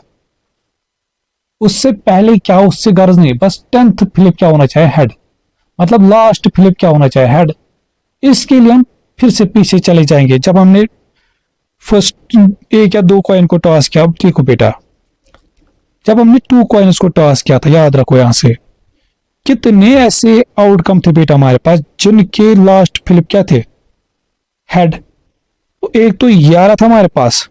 उससे पहले क्या, उससे गर्ज नहीं, बस 10th फिलिप क्या होना चाहिए, हेड, मतलब लास्ट फिलिप क्या होना चाहिए, हेड। इसके लिए हम फिर से पीछे चले जाएंगे। जब हमने फर्स्ट 1 या 2 कॉइन को टॉस किया, अब देखो बेटा, जब हमने 2 कॉइन्स को टॉस किया था, याद रखो यहां से कितने ऐसे आउटकम थे बेटा हमारे पास जिनके लास्ट फिलिप क्या थे, हेड। तो एक तो ये आ रहा था हमारे पास,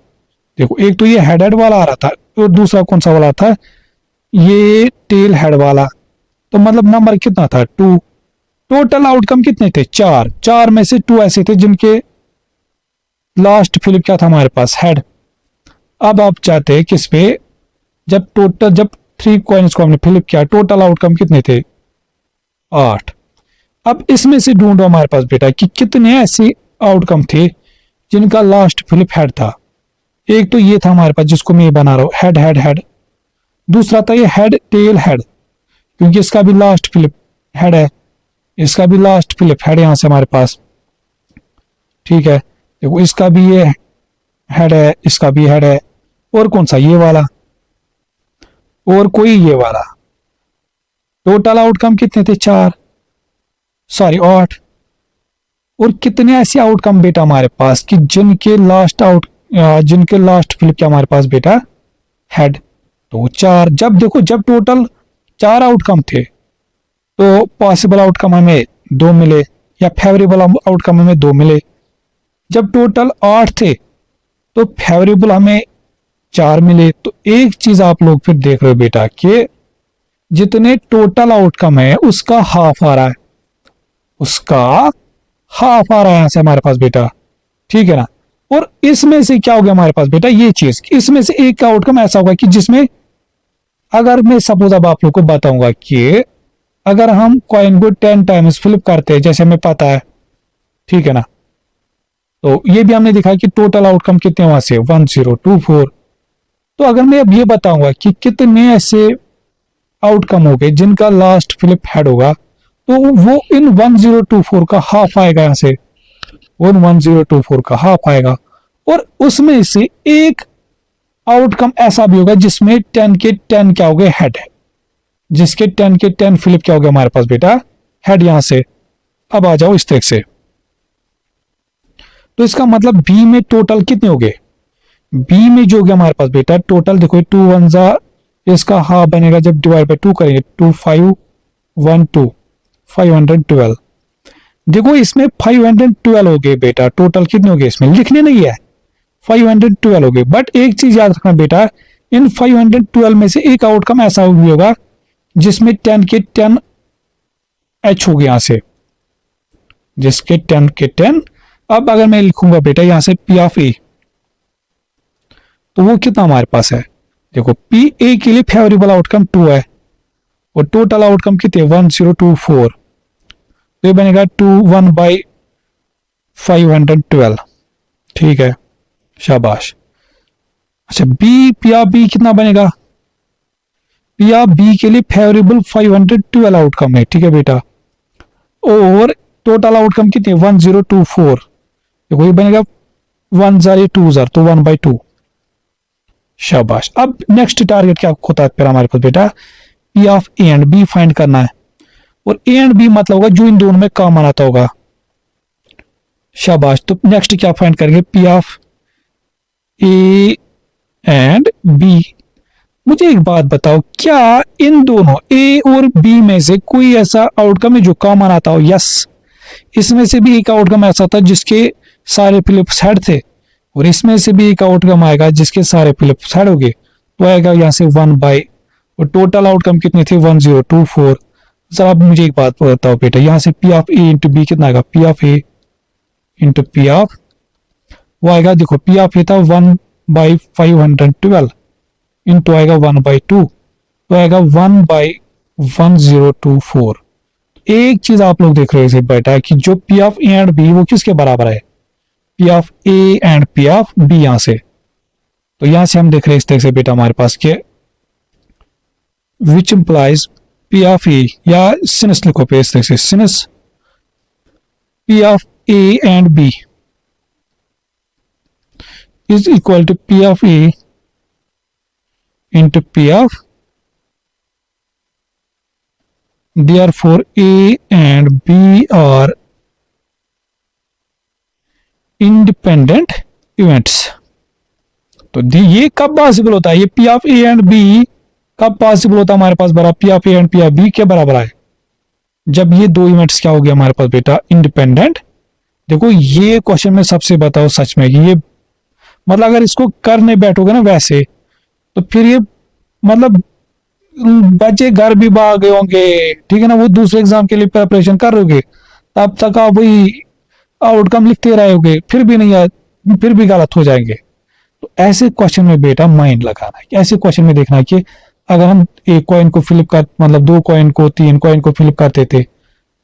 देखो एक तो ये हेड हेड वाला आ रहा था, और दूसरा कौन सा वाला था, ये टेल हेड वाला। तो मतलब नंबर कितना था, 2। टोटल आउटकम कितने थे, 4। 4 में से 2 ऐसे थे जिनके लास्ट फिलिप क्या था हमारे पास, हेड। अब आप चाहते हैं किस पे, जब 3 कॉइन्स को हमने फिलिप किया, टोटल आउटकम कितने थे, 8। अब इसमें से ढूंढो हमारे पास बेटा कि कितने ऐसे आउटकम थे जिनका लास्ट फिलिप हेड था। एक तो ये था हमारे पास जिसको मैं बना रहा हूं, हेड हेड हेड। दूसरा था ये हेड टेल हेड, क्योंकि इसका भी लास्ट फिलिप हेड है, इसका भी लास्ट फिलिप हेड यहां से हमारे पास, ठीक है। देखो इसका भी ये हेड है, इसका भी हेड है, और कौन सा, ये वाला, और कोई ये वाला। टोटल आउटकम कितने थे, 4, सॉरी 8। और कितने ऐसे आउटकम बेटा हमारे पास कि जिनके लास्ट फिलिप क्या हमारे पास बेटा, हेड। तो 4। जब देखो जब टोटल 4 आउटकम थे तो पॉसिबल आउटकम हमें 2 मिले, या फेवरेबल आउटकम हमें 2 मिले। जब टोटल 8 थे तो फेवरेबल हमें 4 मिले। तो एक चीज आप लोग फिर देख रहे हो बेटा कि जितने टोटल आउटकम है उसका हाफ आ रहा है, उसका हाफ आ रहा है यहां से हमारे पास बेटा, ठीक है ना। और इसमें से क्या हो गया हमारे पास बेटा, ये चीज, इसमें से एक का आउटकम ऐसा होगा कि जिसमें, अगर मैं सपोज अब आप लोग को बताऊंगा कि अगर हम कॉइन को 10 टाइम्स फ्लिप करते हैं, जैसे हमें पता है, ठीक है ना, तो ये भी हमने दिखा कि टोटल आउटकम कितने वहां से 1024। तो अगर मैं अब ये बताऊंगा कि कितने ऐसे आउटकम हो गए जिनका लास्ट फ्लिप हेड होगा, तो वो इन 1024 का हाफ आएगा यहां से, वो 1024 का हाफ आएगा। और उसमें से एक आउटकम ऐसा भी होगा जिसमें 10 के 10 क्या हो गए, हेड है, जिसके 10 के 10 फ्लिप क्या हो गया हमारे पास बेटा, हेड यहां से। अब आ जाओ इस तरह से, तो इसका मतलब बी में टोटल कितने हो गए, बी में जो हो गया हमारे पास बेटा टोटल, देखो 2 1 जा, इसका हाफ बनेगा जब डिवाइड बाय 2 करेंगे, 2 5 1 2 512। देखो इसमें 512 हो गए बेटा, टोटल कितने हो गए, इसमें लिखने नहीं है, 512 हो गए। बट एक चीज याद रखना बेटा, इन 512 में से एक आउटकम ऐसा भी होगा जिसमें 10 के 10 एच हो गया यहां से, जिसके 10 के 10। अब अगर मैं लिखूंगा बेटा यहां से पी ऑफ ए, तो वो कितना हमारे पास है, देखो पी ए के लिए फेवरेबल आउटकम 2 है और टोटल आउटकम कितने 1024, तो ये बनेगा 2 1/512। ठीक है, शाबाश। अच्छा बी, पी ऑफ बी कितना बनेगा, पी ऑफ बी के लिए फेवरेबल 512 आउटकम है। ठीक है बेटा, और टोटल आउटकम कितने 1024, देखो ये बनेगा 1 जार 2 जार, तो 1/2। शाबाश। अब नेक्स्ट टारगेट क्या होता है फिर हमारे पास बेटा, P of A and B find करना है, और ए एंड बी मतलब होगा जो इन दोनों में कॉमन आता होगा। शाबाश। तो नेक्स्ट क्या फाइंड करेंगे, P of A and B. मुझे एक बात बताओ, क्या इन दोनों ए और बी में से कोई ऐसा आउटकम है जो कॉमन आता हो? यस, इसमें से भी एक आउटकम ऐसा था जिसके सारे फिलिप साइड थे, और इसमें से भी एक आउटकम आएगा जिसके सारे फिलिप साइड हो गए, तो आएगा यहाँ से 1/, और टोटल आउटकम कितने थे 1024। सर आप मुझे एक बात बताओ बेटा, यहाँ से P of A into B कितना आएगा, P of A into P of, वो आएगा देखो पी ऑफ ए था 1/512 इंटू आएगा 1/2, तो आएगा 1/1024। एक चीज आप लोग देख रहे हो बेटा कि जो P of A and B वो किसके बराबर है, P of A and P of B. यहां से तो यहां से हम देख रहे हैं इस तरह से बेटा हमारे पास के which implies P of A, या सिनस लिखो पे इस तरह से, since P of A and B is equal to P of A into P of, therefore A and B are independent events। तो ये कब पॉसिबल होता है, ये P of A and B कब पॉसिबल होता है हमारे पास बराबर P of A and P of B के बराबर है, जब ये दो इवेंट्स क्या हो गया हमारे पास बेटा, इंडिपेंडेंट। देखो ये क्वेश्चन में सबसे बताओ सच में ये मतलब अगर इसको करने बैठोगे ना वैसे, तो फिर ये मतलब बच्चे घर भी भाग गए होंगे, ठीक है ना, वो दूसरे एग्जाम के लिए प्रिपरेशन कर रहे, तब तक आप वही आउटकम लिखते रहोगे, फिर भी नहीं, फिर भी गलत हो जाएंगे। तो ऐसे क्वेश्चन में बेटा माइंड लगाना है, ऐसे क्वेश्चन में देखना है कि अगर हम एक कॉइन को फिलिप कर, मतलब 2 कॉइन को 3 कॉइन को फिलिप करते थे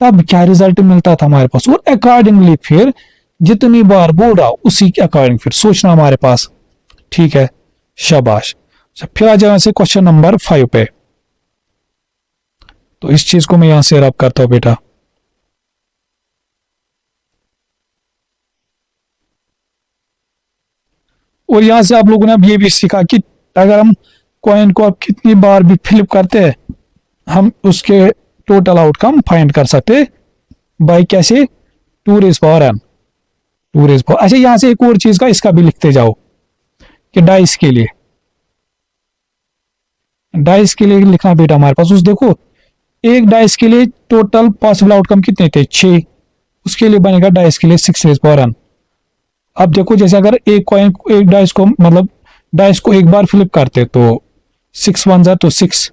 तब क्या रिजल्ट मिलता था हमारे पास, और अकॉर्डिंगली फिर जितनी बार बोल रहा उसी के अकॉर्डिंग फिर सोचना हमारे पास। ठीक है, शाबाश। फिर आ जाए से क्वेश्चन नंबर 5 पे, तो इस चीज को मैं यहां से रब करता हूं बेटा। और यहां से आप लोगों ने अब ये भी सीखा कि अगर हम कॉइन को अब कितनी बार भी फ्लिप करते हैं हम उसके टोटल आउटकम फाइंड कर सकते बाय कैसे, 2 rays power n, 2 rays power. अच्छा यहां से एक और चीज का इसका भी लिखते जाओ कि डाइस के लिए, डाइस के लिए लिखना बेटा हमारे पास, उस देखो एक डाइस के लिए टोटल पॉसिबल आउटकम कितने थे 6, उसके लिए बनेगा डाइस के लिए 6 रेज़ पावर n। अब देखो जैसे अगर एक कॉइन एक डाइस को मतलब डाइस को एक बार फ्लिप करते तो 6 1 जा तो 6,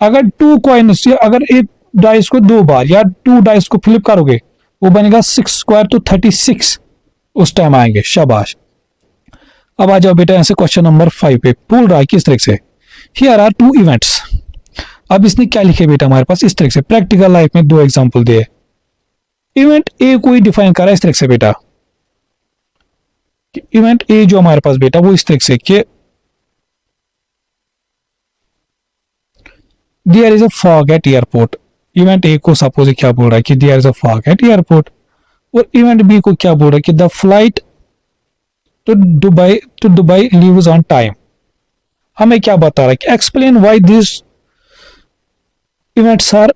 अगर 2 कॉइन अगर एक डाइस को 2 बार या 2 डाइस को फ्लिप करोगे वो बनेगा 6 स्क्वायर तो 36 उस टाइम आएंगे। शाबाश। अब आ जाओ बेटा ऐसे क्वेश्चन नंबर 5 पे, बोल रहा है किस तरह से, हियर आर 2 इवेंट्स। अब इसने क्या लिखे बेटा हमारे पास इस तरह से, प्रैक्टिकल लाइफ में 2 एग्जांपल दिए। इवेंट ए कोई डिफाइन करा इस तरह से बेटा, इवेंट ए जो हमारे पास बेटा वो इस तरह से कि there is a fog at airport. Event A को सपोज क्या बोल रहा है कि there is a fog at airport, और इवेंट बी को क्या बोल रहा है कि the flight to Dubai leaves on time. हमें क्या बता रहा है कि explain why this events are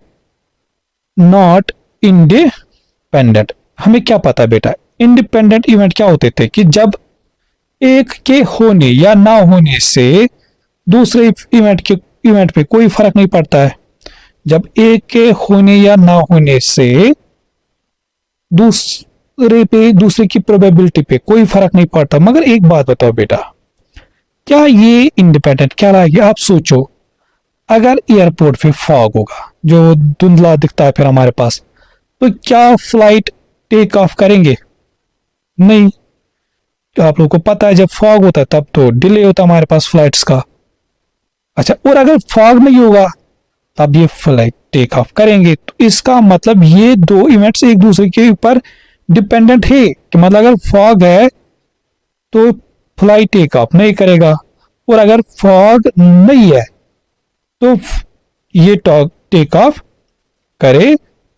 not independent. हमें क्या पता है बेटा इंडिपेंडेंट इवेंट क्या होते थे कि जब एक के होने या ना होने से दूसरे इवेंट पे कोई फर्क नहीं पड़ता है, जब एक के होने या ना होने से दूसरे की प्रोबेबिलिटी पे कोई फर्क नहीं पड़ता। मगर एक बात बताओ बेटा, क्या ये इंडिपेंडेंट क्या लाएगी? आप सोचो, अगर एयरपोर्ट पे फॉग होगा जो धुंधला दिखता है फिर हमारे पास, तो क्या फ्लाइट टेक ऑफ करेंगे? नहीं। तो आप लोगों को पता है जब फॉग होता है तब तो डिले होता है हमारे पास फ्लाइट्स का। अच्छा, और अगर फॉग नहीं होगा तब ये फ्लाइट टेक ऑफ करेंगे। तो इसका मतलब ये दो इवेंट्स एक दूसरे के ऊपर डिपेंडेंट है कि मतलब अगर फॉग है तो फ्लाइट टेक ऑफ नहीं करेगा, और अगर फॉग नहीं है तो ये टेक ऑफ करे।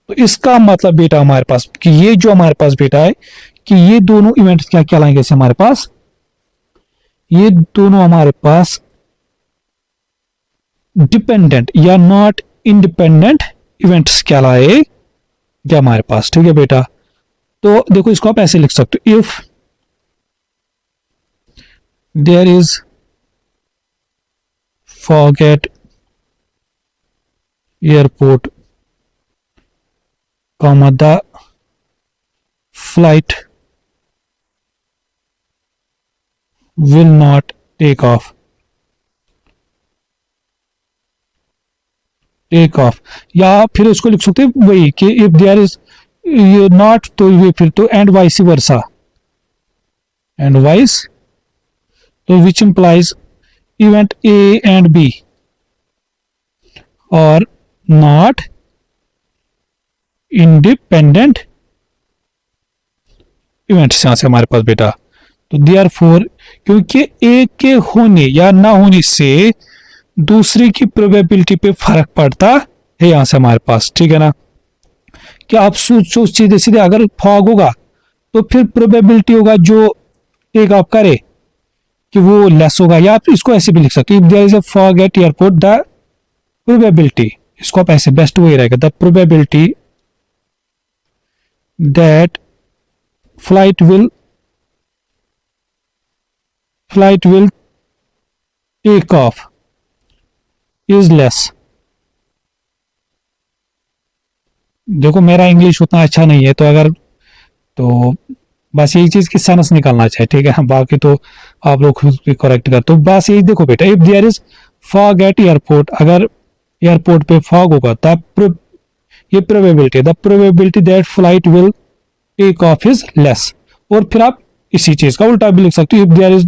तो इसका मतलब बेटा हमारे पास कि ये जो हमारे पास बेटा है कि ये दोनों इवेंट्स क्या कहलाएंगे से हमारे पास, ये दोनों हमारे पास डिपेंडेंट या नॉट इंडिपेंडेंट इवेंट्स कहलाएगा हमारे पास। ठीक है बेटा, तो देखो इसको आप ऐसे लिख सकते हो, if there is fog at airport, comma the flight will not take off, या फिर उसको लिख सकते हैं वही कि इफ देयर इज नॉट, तो ये फिर तो and vice versa, and vice, तो which implies event A and B और नॉट इंडिपेंडेंट इवेंट्स यहां से हमारे पास बेटा। तो देयरफॉर क्योंकि एक के होने या ना होने से दूसरे की प्रोबेबिलिटी पे फर्क पड़ता है यहां से हमारे पास। ठीक है ना, क्या आप सोचो सीधे सीधे अगर फॉग होगा तो फिर प्रोबेबिलिटी होगा जो टेक ऑफ करे कि वो लेस होगा, या आप इसको ऐसे भी लिख सकते हो, if there is a fog at airport the probability, इसको आप ऐसे बेस्ट वही रहेगा, the probability that flight will take off is less। देखो मेरा इंग्लिश उतना अच्छा नहीं है, तो अगर तो बस यही चीज की सेंस निकालना चाहिए। ठीक है, बाकी तो आप लोग खुद भी करेक्ट कर, तो बस यही देखो बेटा, if there is fog at airport, अगर एयरपोर्ट पे फॉग होगा तब ये probability, the probability that flight will take off is less. और फिर आप इसी चीज का उल्टा भी लिख सकते हो, if there is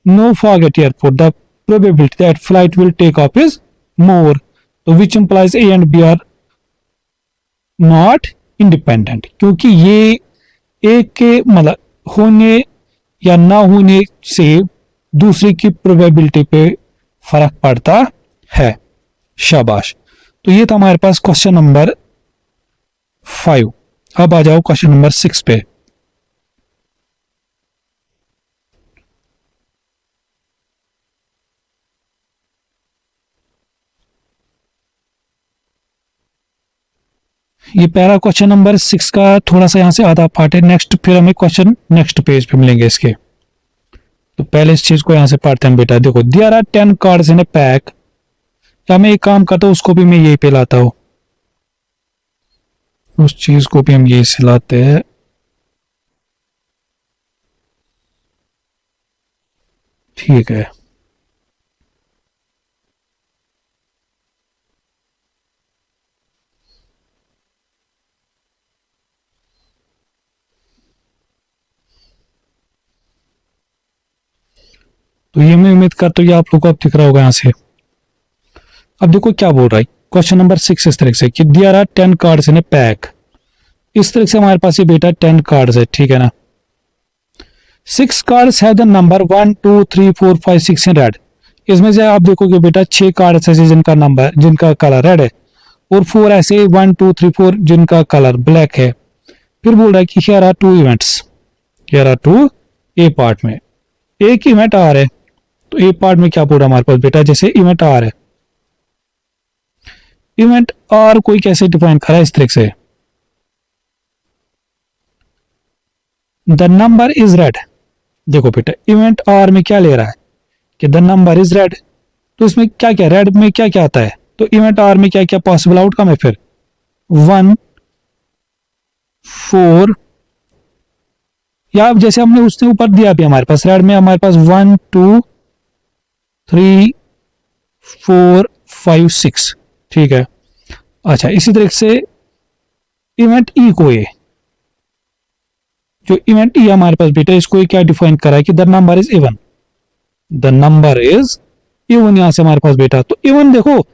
no fog at airport the probability that flight will take off is more, तो which implies A and B are not independent, क्योंकि ये एक के मतलब होने या ना होने से दूसरे की प्रोबेबिलिटी पे फर्क पड़ता है। शाबाश, तो ये था हमारे पास क्वेश्चन नंबर 5। अब आ जाओ क्वेश्चन नंबर 6 पे। ये पहला क्वेश्चन नंबर 6 का थोड़ा सा यहां से आधा पार्ट है, नेक्स्ट फिर हमें क्वेश्चन नेक्स्ट पेज पे मिलेंगे इसके। तो पहले इस चीज को यहां से पढ़ते हैं बेटा। देखो, there are 10 cards in a pack, या मैं एक काम करता हूं उसको भी मैं यही पे लाता हूं, उस चीज को भी हम यही से लाते हैं। ठीक है, तो ये मैं उम्मीद करता हूँ ये आप लोगों को अब दिख रहा होगा यहाँ से। अब देखो क्या बोल रहा है क्वेश्चन नंबर 6 इस तरह से कि there are 10 cards in a pack. इस तरह से हमारे पास ये बेटा 10 कार्ड्स है। ठीक है ना, 6 cards have the number 1 2 3 4 5 6 in red. इसमें से आप देखोगे बेटा 6 कार्ड्स ऐसे जिनका नंबर जिनका कलर रेड है, और 4 ऐसे 1 2 3 4 जिनका कलर ब्लैक है। फिर बोल रहा है कि here are 2 events, here are 2 A part में एक इवेंट आ रहा है। तो ए पार्ट में क्या बोल रहा है हमारे पास बेटा, जैसे इवेंट आर है, इवेंट आर कोई कैसे डिफाइन करा है इस तरह से, द नंबर इज रेड। देखो बेटा इवेंट आर में क्या ले रहा है कि द नंबर इज रेड, तो इसमें क्या क्या रेड में क्या क्या आता है, तो इवेंट आर में क्या क्या पॉसिबल आउटकम है, फिर 1 4, या जैसे हमने उससे ऊपर दिया भी हमारे पास रेड में हमारे पास 1 2 3 4 5 6, ठीक है। अच्छा, इसी तरह से इवेंट ई को ये जो इवेंट ई हमारे पास बेटा, इसको ये क्या डिफाइन करा है कि the number is even, the number is even. यहां से हमारे पास बेटा, तो इवन देखो,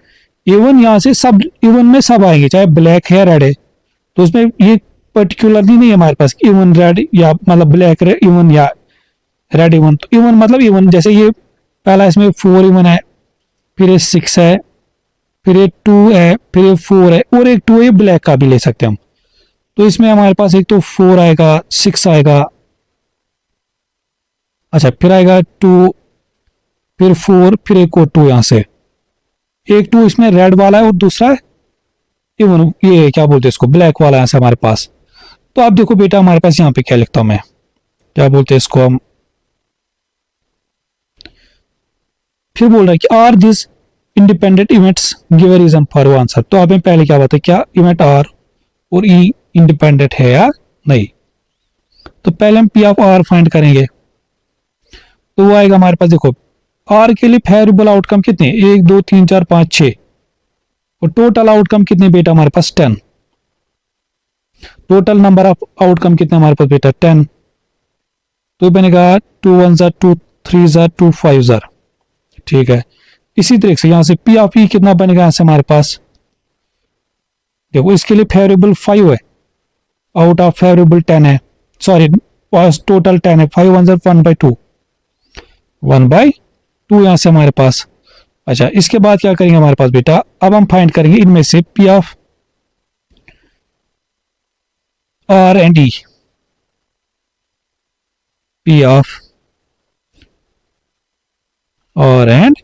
इवन यहां से सब इवन में सब आएंगे, चाहे ब्लैक है रेड है, तो उसमें ये पर्टिकुलरली नहीं है हमारे पास इवन रेड या मतलब ब्लैक इवन या रेड इवन। तो इवन मतलब इवन, जैसे ये पहला इसमें 4 इवन है, फिर ये 6 है, फिर ये 2 है, फिर ये 4 है, और एक 2 है, ब्लैक का भी ले सकते हैं हम। तो इसमें हमारे पास एक तो 4 आएगा, 6 आएगा, अच्छा फिर आएगा 2, फिर 4, फिर एक और 2 यहां से, एक 2 इसमें रेड वाला है और दूसरा है इवन, ये क्या बोलते हैं इसको, ब्लैक वाला है से हमारे पास। तो आप देखो बेटा हमारे पास यहाँ पे क्या लिखता हूं मैं, क्या बोलते हैं इसको हम, फिर बोल रहा है कि are this independent events, give a reason for answer. तो आपने पहले क्या बात है, क्या इवेंट आर और ई इंडिपेंडेंट है या नहीं। तो पहले हम पी ऑफ आर फाइंड करेंगे, तो वो आएगा हमारे पास, देखो आर के लिए फेवरेबल आउटकम कितने, 1 2 3 4 5 6, और टोटल आउटकम कितने बेटा हमारे पास 10, टोटल नंबर ऑफ आउटकम कितने हमारे पास बेटा 10। तो बनेगा 2 1 जार 2 3 जार 2 5 जार, ठीक है। इसी तरह से यहां से पी ऑफ ई कितना बनेगा यहां से हमारे पास, देखो इसके लिए फेवरेबल 5 है, आउट ऑफ फेवरेबल 10 है, सॉरी टोटल 10 है, 5 1 जार 1/2, 1/2 यहां से हमारे पास। अच्छा, इसके बाद क्या करेंगे हमारे पास बेटा, अब हम फाइंड करेंगे इनमें से P of R and E, P of R and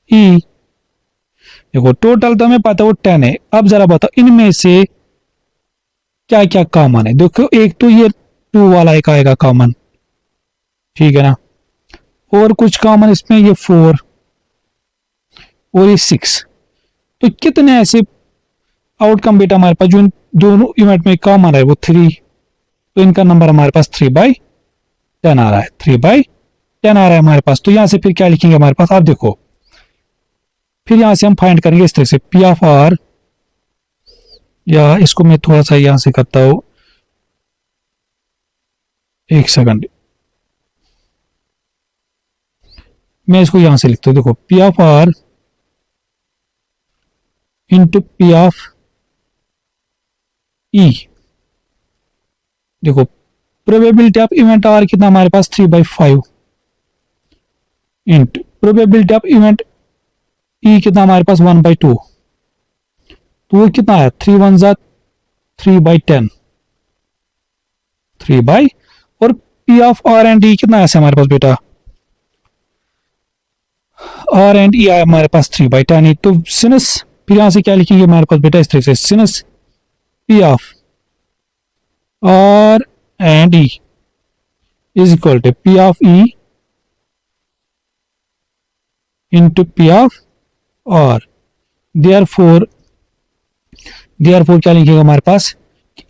E. देखो टोटल तो हमें पता है वो 10 है, अब जरा बताओ इनमें से क्या क्या कॉमन है। देखो एक तो ये 2 वाला एक आएगा कॉमन, ठीक है ना, और कुछ कॉमन इसमें ये 4 और ये 6। तो कितने ऐसे आउटकम बेटा हमारे पास जो इन दोनों इवेंट में कॉमन है वो 3, तो इनका नंबर हमारे पास 3/10 आ रहा है, 3/10 आ रहा है हमारे पास। तो यहां से फिर क्या लिखेंगे हमारे पास, आप देखो फिर यहां से हम फाइंड करेंगे इस तरह से पी ऑफ आर, या इसको मैं थोड़ा सा यहां से करता हूं, एक सेकंड, मैं इसको यहां से लिखता हूं, देखो P of R into P of E. देखो प्रोबेबिलिटी ऑफ इवेंट आर कितना हमारे पास 3/5 into probability of event E कितना हमारे पास 1/2, तो वो कितना है 3 1 जार 3/10, 3 और पी ऑफ आर एंड ई कितना है हमारे पास बेटा, आर एंड ई आया हमारे पास 3/10। तो सिनस फिर यहां से क्या लिखेंगे हमारे पास बेटा, इस तरह से since P of R and E is equal to P of E into P of R. Therefore क्या लिखेगा हमारे पास,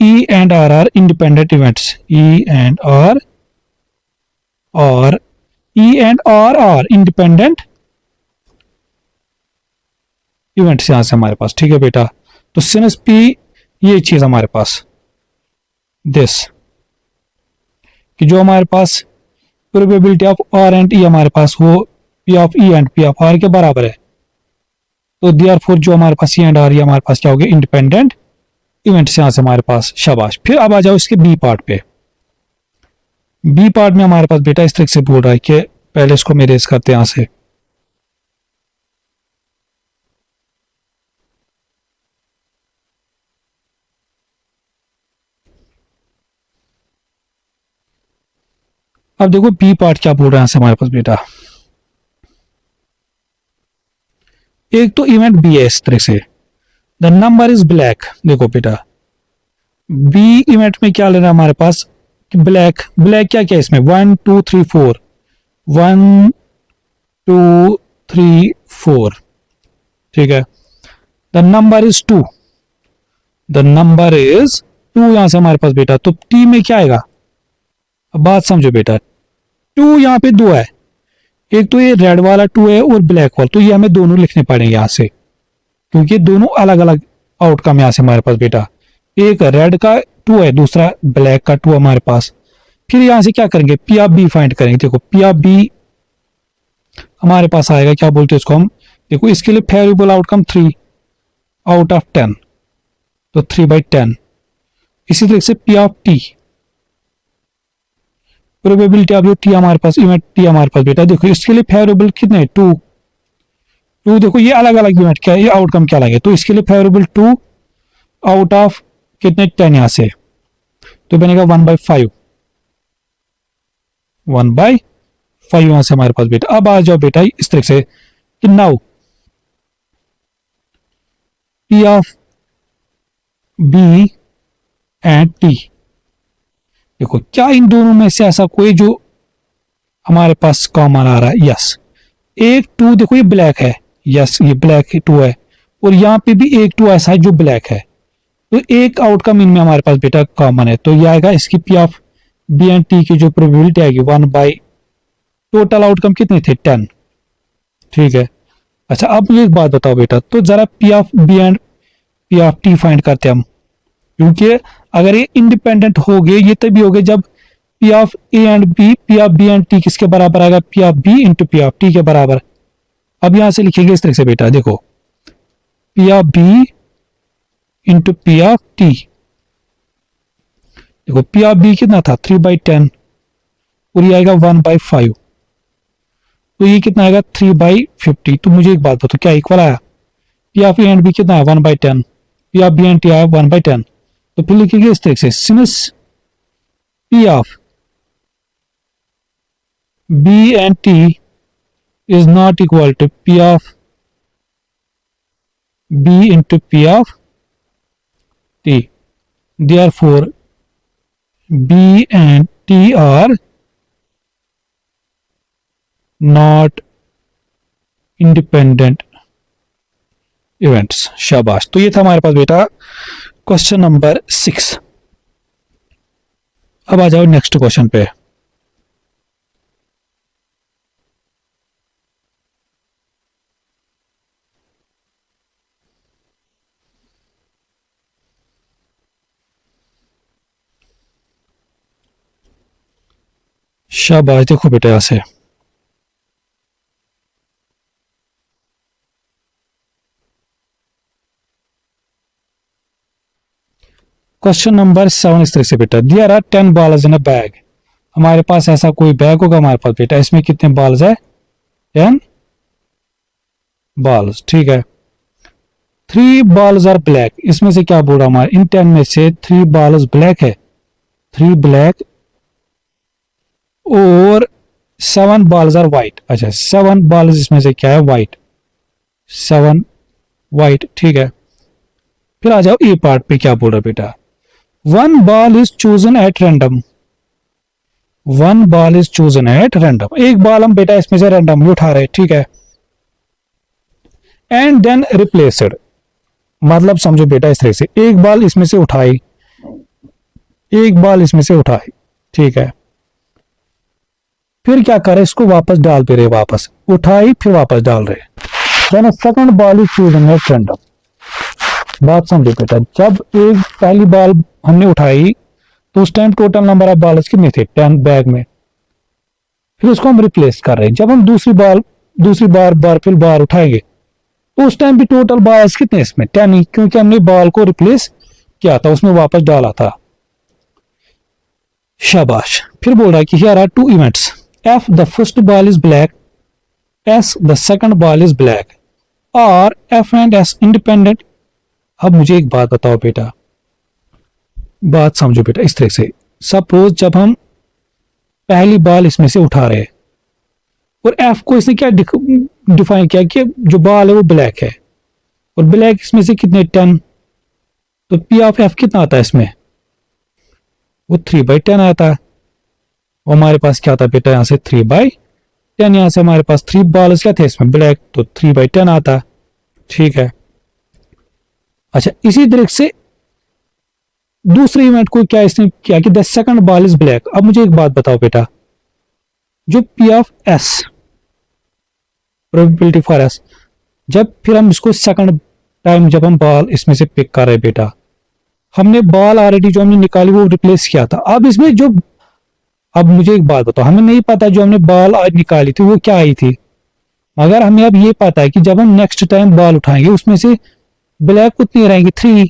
E and R are independent events, E and R are independent events यहां से हमारे पास, ठीक है बेटा। तो सिनस पी ये चीज हमारे पास दिस, कि जो हमारे पास probability of R and E हमारे पास वो P of E and P of R के बराबर है। तो देयरफॉर जो हमारे पास ई एंड आर ये हमारे पास क्या हो गया, इंडिपेंडेंट इवेंट्स यहां से हमारे पास, शाबाश। फिर अब आ जाओ इसके बी पार्ट पे। बी पार्ट में हमारे पास बेटा इस तरह से बोल रहा है कि पहले इसको मेरेज करते हैं यहां से, अब देखो बी पार्ट क्या बोल रहा है हमारे पास बेटा, एक तो इवेंट बी है इस तरह से, द नंबर इज ब्लैक। देखो बेटा बी इवेंट में क्या लेना है हमारे पास, ब्लैक क्या क्या है इसमें 1 2 3 4, 1 2 3 4, ठीक है। The number is 2, the number is 2 यहां से हमारे पास बेटा। तो टी में क्या आएगा, अब बात समझो बेटा, 2 यहां पे 2 है, एक तो ये रेड वाला 2 है और ब्लैक वाला, तो ये हमें दोनों लिखने पड़ेंगे यहाँ से, क्योंकि दोनों अलग अलग आउटकम यहाँ से हमारे पास बेटा। एक रेड का 2 है, दूसरा ब्लैक का 2 हमारे पास। फिर यहां से क्या करेंगे, पी ऑफ बी फाइंड करेंगे। देखो पी ऑफ बी हमारे पास आएगा, क्या बोलते हैं इसको हम, देखो इसके लिए फेवरेबल आउटकम 3 आउट ऑफ 10, तो 3/10। इसी तरह से P of T, probability of जो टी हमारे पास, इवेंट टी हमारे पास बेटा, देखो इसके लिए फेवरेबल कितने 2। देखो ये अलग अलग इवेंट क्या है, ये आउटकम क्या लगे, तो इसके लिए फेवरेबल 2 आउट ऑफ कितने 10 यहां से, तो बनेगा 1/5, 1/5 यहां से हमारे पास बेटा। अब आ जाओ बेटा इस तरह से कि now P of B and T, देखो क्या इन दोनों में से ऐसा कोई जो हमारे पास कॉमन आ रहा है, यस। एक 2 देखो ये ब्लैक है, यस ये ब्लैक 2 है, और यहां पे भी एक 2 ऐसा है जो ब्लैक है, तो एक आउटकम इनमें हमारे पास बेटा कॉमन है, तो ये आएगा इसकी P of B and T की जो प्रोबेबिलिटी आएगी 1/, टोटल आउटकम कितने थे 10, ठीक है। अच्छा अब ये एक बात बताओ बेटा, तो जरा P of B and P of T find करते हम, क्योंकि अगर ये इंडिपेंडेंट हो गए ये तभी हो गए जब P of A and B, P of B and T किसके बराबर आएगा, P of B into P of T के बराबर। अब यहां से लिखेंगे इस तरह से बेटा, देखो P of B into P of T, देखो पी ऑफ बी कितना था 3/10 और ये आएगा 1/5, तो ये कितना आएगा 3/50। तो मुझे एक बात बताओ क्या इक्वल आया, P of A and B कितना है 1/10, P of B and T आया 1/10, तो फिर लिखेंगे इस तरह से since P of B and T is not equal to P of B into P of T, therefore B and T are not independent events। शाबाश, तो ये था हमारे पास बेटा क्वेश्चन नंबर 6। अब आ जाओ नेक्स्ट क्वेश्चन पे। शाबाश, देखो बेटा यहां से क्वेश्चन नंबर 7 इस तरह से बेटा, there are 10 balls in a bag. हमारे पास ऐसा कोई बैग होगा हमारे पास बेटा, इसमें कितने बॉल्स है 10 बॉल्स, ठीक है। 3 बॉल्स आर ब्लैक, इसमें से क्या बोल रहा हमारे, इन 10 में से 3 बॉल्स ब्लैक है, 3 ब्लैक और 7 बॉल्स आर व्हाइट। अच्छा 7 बॉल्स इसमें से क्या है व्हाइट, 7 व्हाइट, ठीक है। फिर आ जाओ ए पार्ट पे, क्या बोल रहा बेटा, 1 ball is chosen at random, 1 ball is chosen at random, एक बॉल हम बेटा इसमें से रैंडमली उठा रहे, ठीक है। एंड देन रिप्लेसड, मतलब समझो बेटा इस तरह से, एक बॉल इसमें से उठाई, एक बॉल इसमें से उठाई, ठीक है। फिर क्या करे, इसको वापस डाल दे रहे, वापस उठाई फिर वापस डाल रहे, then second ball is chosen at random. बात समझो बेटा, जब एक पहली बॉल हमने उठाई तो उस time total number of balls कितने थे 10 बैग में, फिर उसको हम रिप्लेस कर रहे हैं। जब हम दूसरी बार उठाएंगे तो उस टाइम भी टोटल बॉल्स कितने इसमें 10 ही, क्योंकि हमने बॉल को रिप्लेस किया था, उसमें वापस डाला था। शाबाश। फिर बोल रहा है कि here are 2 events, F the first ball is black, S the second ball is black, और एफ एंड एस इंडिपेंडेंट। अब मुझे एक बात बताओ बेटा, बात समझो बेटा इस तरह से, सपोज जब हम पहली बॉल इसमें से उठा रहे हैं और एफ को इसने क्या डिफाइन किया कि जो बॉल है वो ब्लैक है और ब्लैक इसमें से कितने 10, तो पी ऑफ एफ कितना आता है इसमें, वो 3/10 आता है। और हमारे पास क्या था बेटा यहां से 3/10, यहां से हमारे पास 3 बॉल्स क्या थे इसमें ब्लैक, तो 3/10 आता है, ठीक है। अच्छा इसी तरह से दूसरे इवेंट को क्या इसने किया कि the second ball is black. अब मुझे एक बात बताओ बेटा, जो P of S probability for S. जब फिर हम इसको सेकंड टाइम जब हम बॉल इसमें से पिक कर रहे बेटा, हमने बॉल ऑलरेडी जो हमने निकाली वो रिप्लेस किया था। अब इसमें जो, अब मुझे एक बात बताओ, हमें नहीं पता जो हमने बॉल आज निकाली थी वो क्या आई थी, मगर हमें अब ये पता है कि जब हम नेक्स्ट टाइम बॉल उठाएंगे उसमें से ब्लैक उतनी रहेंगी 3,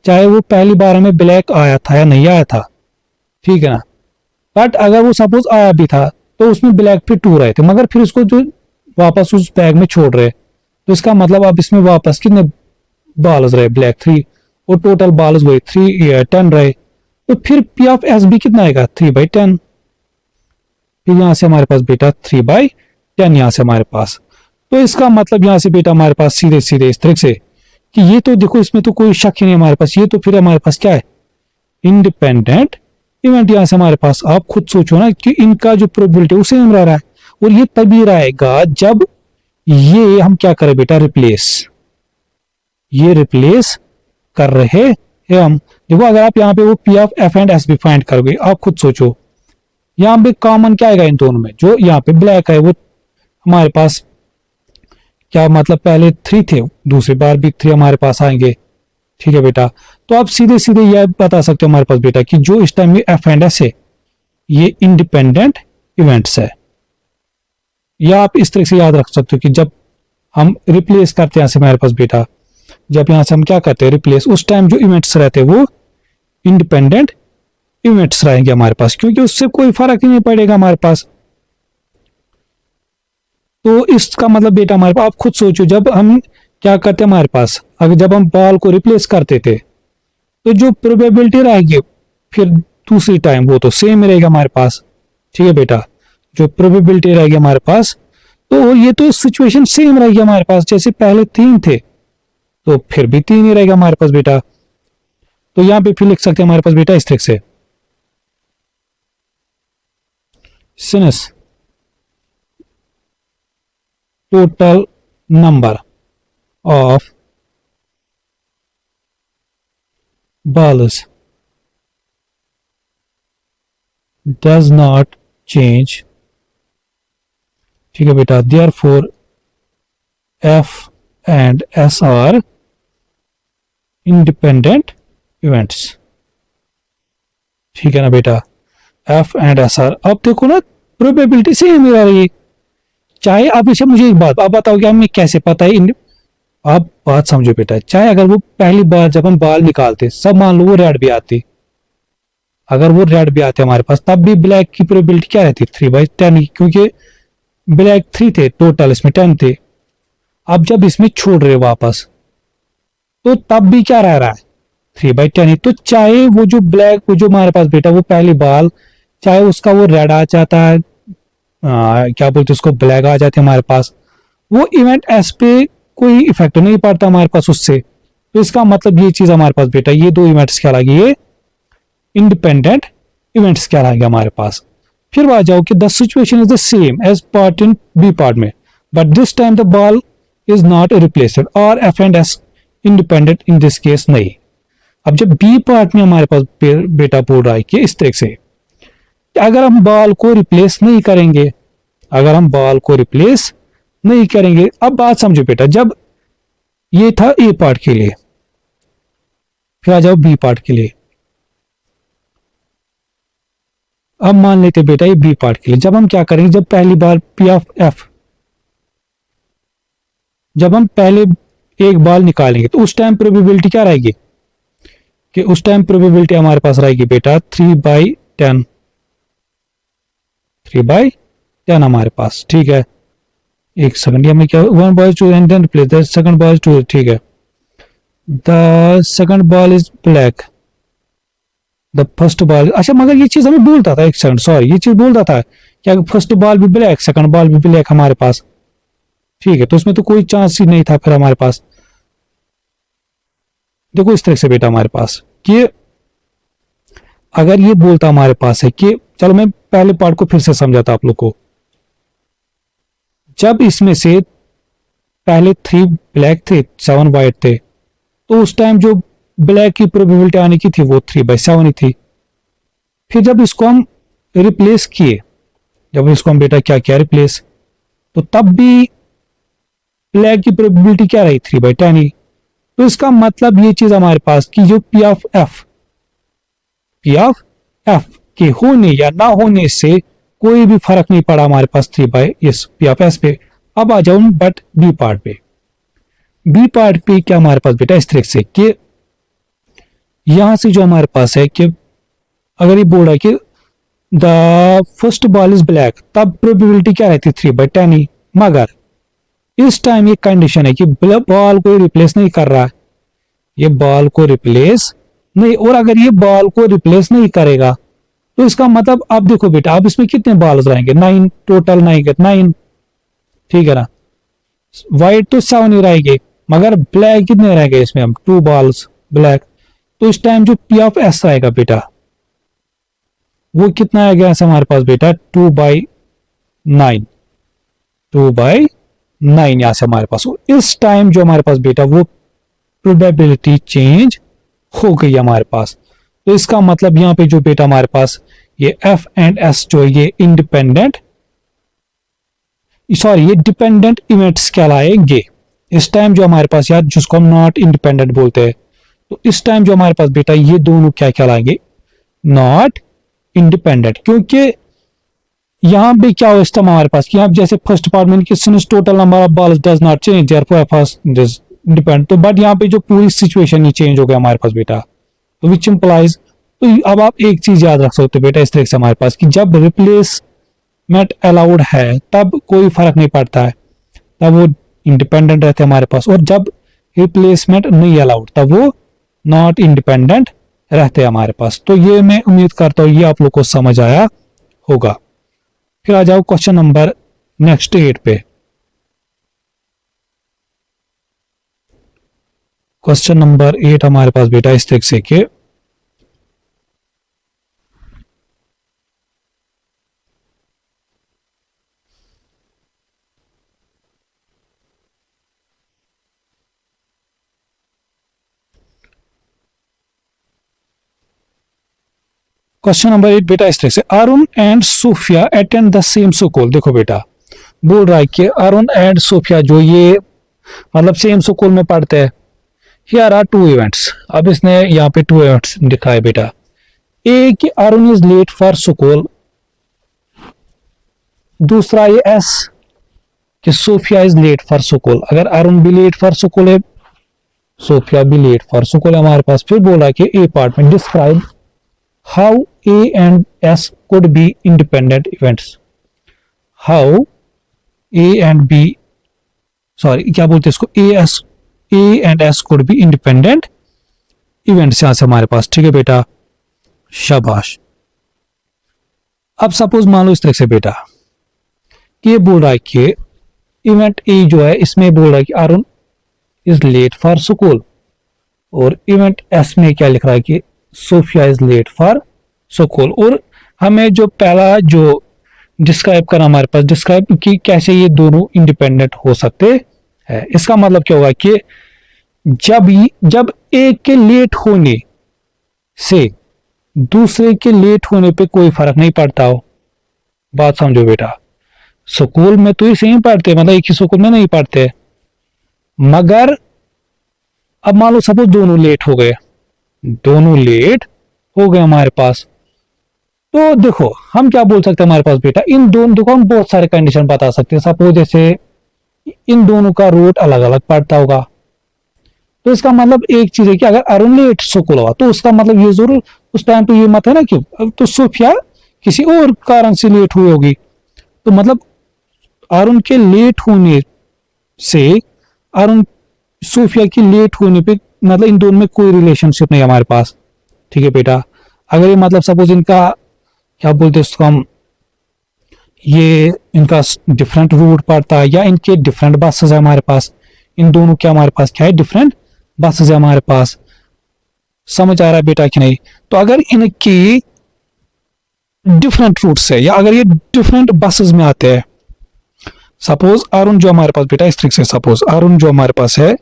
चाहे वो पहली बार हमें ब्लैक आया था या नहीं आया था, ठीक है ना। बट अगर वो सपोज आया भी था तो उसमें ब्लैक फिर 2 रहे थे, मगर फिर उसको जो वापस उस बैग में छोड़ रहे, तो इसका मतलब अब इसमें वापस कितने बॉल्स रहे, ब्लैक 3, और टोटल बॉल्स हुए 10 रहे। तो फिर पी ऑफ एस भी कितना आएगा 3/10। फिर यहां से हमारे पास बेटा 3/10 यहां से हमारे पास। तो इसका मतलब यहां से बेटा हमारे पास सीधे सीधे इस तरह से कि ये तो देखो इसमें तो कोई शक ही नहीं हमारे पास, ये तो फिर हमारे पास क्या है, इंडिपेंडेंट इवेंट। यहां से हमारे पास आप खुद सोचो ना कि इनका जो प्रोबेबिलिटी वो सेम रह रहा है, और ये तभी रहेगा जब ये हम क्या करें बेटा, रिप्लेस, ये रिप्लेस कर रहे हैं हम। देखो अगर आप यहाँ पे वो P of F and S भी फाइंड करोगे, आप खुद सोचो यहाँ पे कॉमन क्या आएगा इन दोनों में, जो यहाँ पे ब्लैक है वो हमारे पास क्या मतलब पहले 3 थे, दूसरी बार भी 3 हमारे पास आएंगे, ठीक है बेटा। तो आप सीधे सीधे यह बता सकते हो हमारे पास बेटा कि जो इस टाइम ये एफ एंड एस है ये इंडिपेंडेंट इवेंट्स है। या आप इस तरह से याद रख सकते हो कि जब हम रिप्लेस करते हैं यहाँ से हमारे पास बेटा, जब यहां से हम क्या करते हैं रिप्लेस, उस टाइम जो इवेंट्स रहते हैं वो इंडिपेंडेंट इवेंट्स रहेंगे हमारे पास, क्योंकि उससे कोई फर्क ही नहीं पड़ेगा हमारे पास। तो इसका मतलब बेटा हमारे पास आप खुद सोचो, जब हम क्या करते हैं हमारे पास, अगर जब हम बॉल को रिप्लेस करते थे तो जो प्रोबेबिलिटी रहेगी फिर दूसरी टाइम वो तो सेम रहेगा हमारे पास, ठीक है बेटा। जो प्रोबेबिलिटी रहेगी हमारे पास तो ये तो सिचुएशन सेम रहेगी हमारे पास, जैसे पहले 3 थे तो फिर भी 3 ही रहेगा हमारे पास बेटा। तो यहां पे फिर लिख सकते हैं हमारे पास बेटा इस तरह से, since total number of balls does not change, ठीक है बेटा, therefore F and S are independent events, ठीक है ना बेटा। F and S are, अब देखो ना प्रोबेबिलिटी सेम ही रही है, चाहे आप इसे मुझे एक बात आप बताओ कि हमें कैसे पता है, आप बात समझो बेटा, चाहे अगर वो पहली बार जब हम बाल निकालते सब मान लो वो रेड भी आती, अगर वो रेड भी आते हमारे पास तब भी ब्लैक की प्रोबेबिलिटी क्या रहती 3/10, क्योंकि ब्लैक 3 थे टोटल, इसमें 10 थे। अब जब इसमें छोड़ रहे वापस तो तब भी क्या रह रहा है 3/10 ही। तो चाहे वो जो ब्लैक वो जो हमारे पास बेटा वो पहली बाल चाहे उसका वो रेड आ जाता है, क्या बोलते उसको ब्लैक आ जाते हमारे पास, वो इवेंट एस पे कोई इफेक्ट नहीं पड़ता हमारे पास उससे। तो इसका मतलब ये चीज हमारे पास बेटा ये 2 इवेंट्स क्या लगे, ये इंडिपेंडेंट इवेंट्स क्या रहेगा हमारे पास। फिर आ जाओ कि the situation is the same as part in B part में, but this time the ball is not replaced और F and S independent in this case नहीं। अब जब बी पार्ट में हमारे पास बेटा बोल रहा है कि इस तरह से अगर हम बॉल को रिप्लेस नहीं करेंगे, अगर हम बॉल को रिप्लेस नहीं करेंगे, अब बात समझो बेटा, जब ये था ए पार्ट के लिए, फिर आ जाओ बी पार्ट के लिए। अब मान लेते बेटा ये बी पार्ट के लिए, जब हम क्या करेंगे, जब पहली बार पी ऑफ एफ जब हम पहले एक बॉल निकालेंगे तो उस टाइम प्रोबेबिलिटी क्या रहेगी कि उस टाइम प्रोबेबिलिटी हमारे पास रहेगी बेटा 3/10, 3/10 हमारे पास, ठीक है। एक सेकंड में क्या 1 ball too and then replace the second ball too, ठीक है। The second ball is black, the first ball, अच्छा मगर ये चीज हमें बोलता था, एक सेकंड सॉरी, ये चीज बोलता था कि अगर फर्स्ट बॉल भी ब्लैक सेकंड बॉल भी ब्लैक हमारे पास, ठीक है। तो उसमें तो कोई चांस ही नहीं था फिर हमारे पास। देखो इस तरह से बेटा हमारे पास कि अगर ये बोलता हमारे पास है कि चलो मैं पहले पार्ट को फिर से समझाता आप लोग को, जब इसमें से पहले 3 ब्लैक थे 7 वाइट थे तो उस टाइम जो ब्लैक की प्रोबेबिलिटी आने की थी वो 3/7 ही थी। फिर जब इसको हम रिप्लेस किए, जब इसको हम बेटा क्या किया रिप्लेस, तो तब भी ब्लैक की प्रोबेबिलिटी क्या रही 3/10 ही। तो इसका मतलब ये चीज हमारे पास कि जो पी ऑफ एफ के होने या ना होने से कोई भी फर्क नहीं पड़ा हमारे पास 3 इस पी ऑफ एस पे। अब आ जाऊं बट बी पार्ट पे। बी पार्ट पे क्या हमारे पास बेटा इस तरीके से कि यहां से जो हमारे पास है कि अगर ये बोल रहा है कि the first ball is black, तब प्रोबेबिलिटी क्या रहती है 3/10 ही। मगर इस टाइम ये कंडीशन है कि बॉल को रिप्लेस नहीं कर रहा है, ये बॉल को रिप्लेस नहीं, और अगर ये बॉल को रिप्लेस नहीं करेगा तो इसका मतलब अब देखो बेटा, अब इसमें कितने बॉल्स रहेंगे 9 टोटल, 9 ठीक है ना। व्हाइट तो 7 ही रहेंगे, मगर ब्लैक कितने रहेंगे इसमें, हम 2 बॉल्स ब्लैक। तो इस टाइम जो पी ऑफ एस आएगा बेटा वो कितना आएगा ऐसे हमारे पास बेटा 2/9 यहां से हमारे पास। इस टाइम जो हमारे पास बेटा वो प्रोबेबिलिटी चेंज हो गई हमारे पास। तो इसका मतलब यहां पे जो बेटा हमारे पास ये एफ एंड एस जो ये ये डिपेंडेंट इवेंट्स कहलाएंगे। इस टाइम जो हमारे पास यार जिसको हम नॉट इंडिपेंडेंट बोलते हैं, तो इस टाइम जो हमारे पास बेटा ये दोनों क्या कहलाएंगे, नॉट इंडिपेंडेंट। क्योंकि यहां पे क्या हो इस टाइम हमारे पास कि आप जैसे फर्स्ट पार्ट में since total number of balls does not change therefore first this depend, तो बट यहाँ पे जो पूरी सिचुएशन ही चेंज हो गया हमारे पास बेटा, तो विच इंप्लाइज। तो अब आप एक चीज याद रख सकते हो बेटा इस तरह से हमारे पास कि जब रिप्लेसमेंट अलाउड है तब कोई फर्क नहीं पड़ता है, तब वो इंडिपेंडेंट रहते हैं हमारे पास, और जब रिप्लेसमेंट नहीं अलाउड तब वो नॉट इंडिपेंडेंट रहते हैं हमारे पास। तो ये मैं उम्मीद करता हूं ये आप लोग को समझ आया होगा। फिर आ जाओ क्वेश्चन नंबर नेक्स्ट 8 पे। क्वेश्चन नंबर 8 हमारे पास बेटा इस तरीके से कि क्वेश्चन नंबर 8 बेटा इस तरह से, Arun and Sophia attend the same school. देखो बेटा बोल रहा है कि अरुण एंड सोफिया जो ये मतलब सेम स्कूल में पढ़ते हैं। Here are 2 events. अब इसने यहाँ पे 2 इवेंट्स दिखाए बेटा। ए कि Arun is late for school, दूसरा ये एस कि Sophia is late for school. अगर अरुण भी लेट फॉर स्कूल है, सोफिया भी लेट फॉर स्कूल है हमारे पास। फिर बोला कि ए पार्ट में describe how A and S could be independent events. How A and B, sorry क्या बोलते हैं इसको, A and S could be independent events यहां से हमारे पास। ठीक है बेटा, शाबाश। अब सपोज मान लो इस तरह से बेटा कि ये बोल रहा है कि इवेंट ए जो है इसमें बोल रहा है कि Arun is late for school, और इवेंट एस में क्या लिख रहा है कि Sophia is late for school. और हमें जो पहला जो डिस्क्राइब करना हमारे पास, डिस्क्राइब कि कैसे ये दोनों इंडिपेंडेंट हो सकते हैं। इसका मतलब क्या होगा कि जब एक के लेट होने से दूसरे के लेट होने पे कोई फर्क नहीं पड़ता हो। बात समझो बेटा, स्कूल में तो ये सेम पढ़ते, मतलब एक ही स्कूल में नहीं पढ़ते, मगर अब मान लो सपोज दोनों लेट हो गए हमारे पास, तो देखो हम क्या बोल सकते हैं हमारे पास बेटा, इन दोनों को हम बहुत सारे कंडीशन बता सकते हैं। सपोज जैसे इन दोनों का रूट अलग अलग पड़ता होगा, तो इसका मतलब एक चीज है कि अगर अरुण लेट स्कूल हुआ तो उसका मतलब ये जरूर उस टाइम पे ये मत है ना कि तो सोफिया किसी और कारण से लेट हुई होगी। तो मतलब अरुण के लेट होने से सोफिया की लेट होने पे मतलब इन दोनों में कोई रिलेशनशिप नहीं है हमारे पास। ठीक है बेटा, अगर ये मतलब सपोज इनका क्या बोलते हैं इसको हम, ये इनका डिफरेंट रूट पड़ता है या इनके डिफरेंट बसेस है हमारे पास, इन दोनों के हमारे पास क्या है, डिफरेंट बसेस है हमारे पास। समझ आ रहा है बेटा कि नहीं? तो अगर इनकी डिफरेंट रूट्स है या अगर ये डिफरेंट बसेस में आते हैं, सपोज अरुण जो हमारे पास बेटा इस तरीके से, सपोज अरुण जो हमारे पास है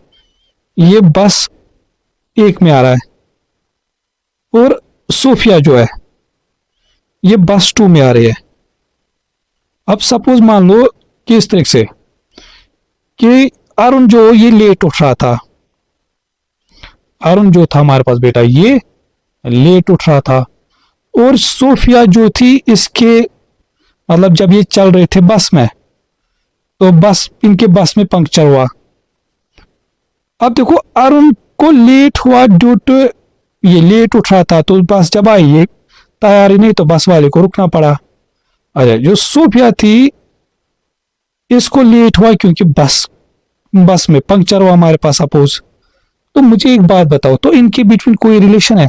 ये बस 1 में आ रहा है और सोफिया जो है ये बस 2 में आ रही है। अब सपोज मान लो कि इस तरीके से कि अरुण जो ये लेट उठ रहा था, अरुण जो था हमारे पास बेटा ये लेट उठ रहा था, और सोफिया जो थी इसके मतलब जब ये चल रहे थे बस में, तो बस इनके बस में पंक्चर हुआ। अब देखो अरुण को लेट हुआ ड्यू टू ये लेट उठ रहा था, तो बस जब आई ये तैयारी नहीं, तो बस वाले को रुकना पड़ा। अच्छा, जो सोफिया थी इसको लेट हुआ क्योंकि बस बस में पंक्चर हुआ हमारे पास सपोज। तो मुझे एक बात बताओ, तो इनके बिटवीन कोई रिलेशन है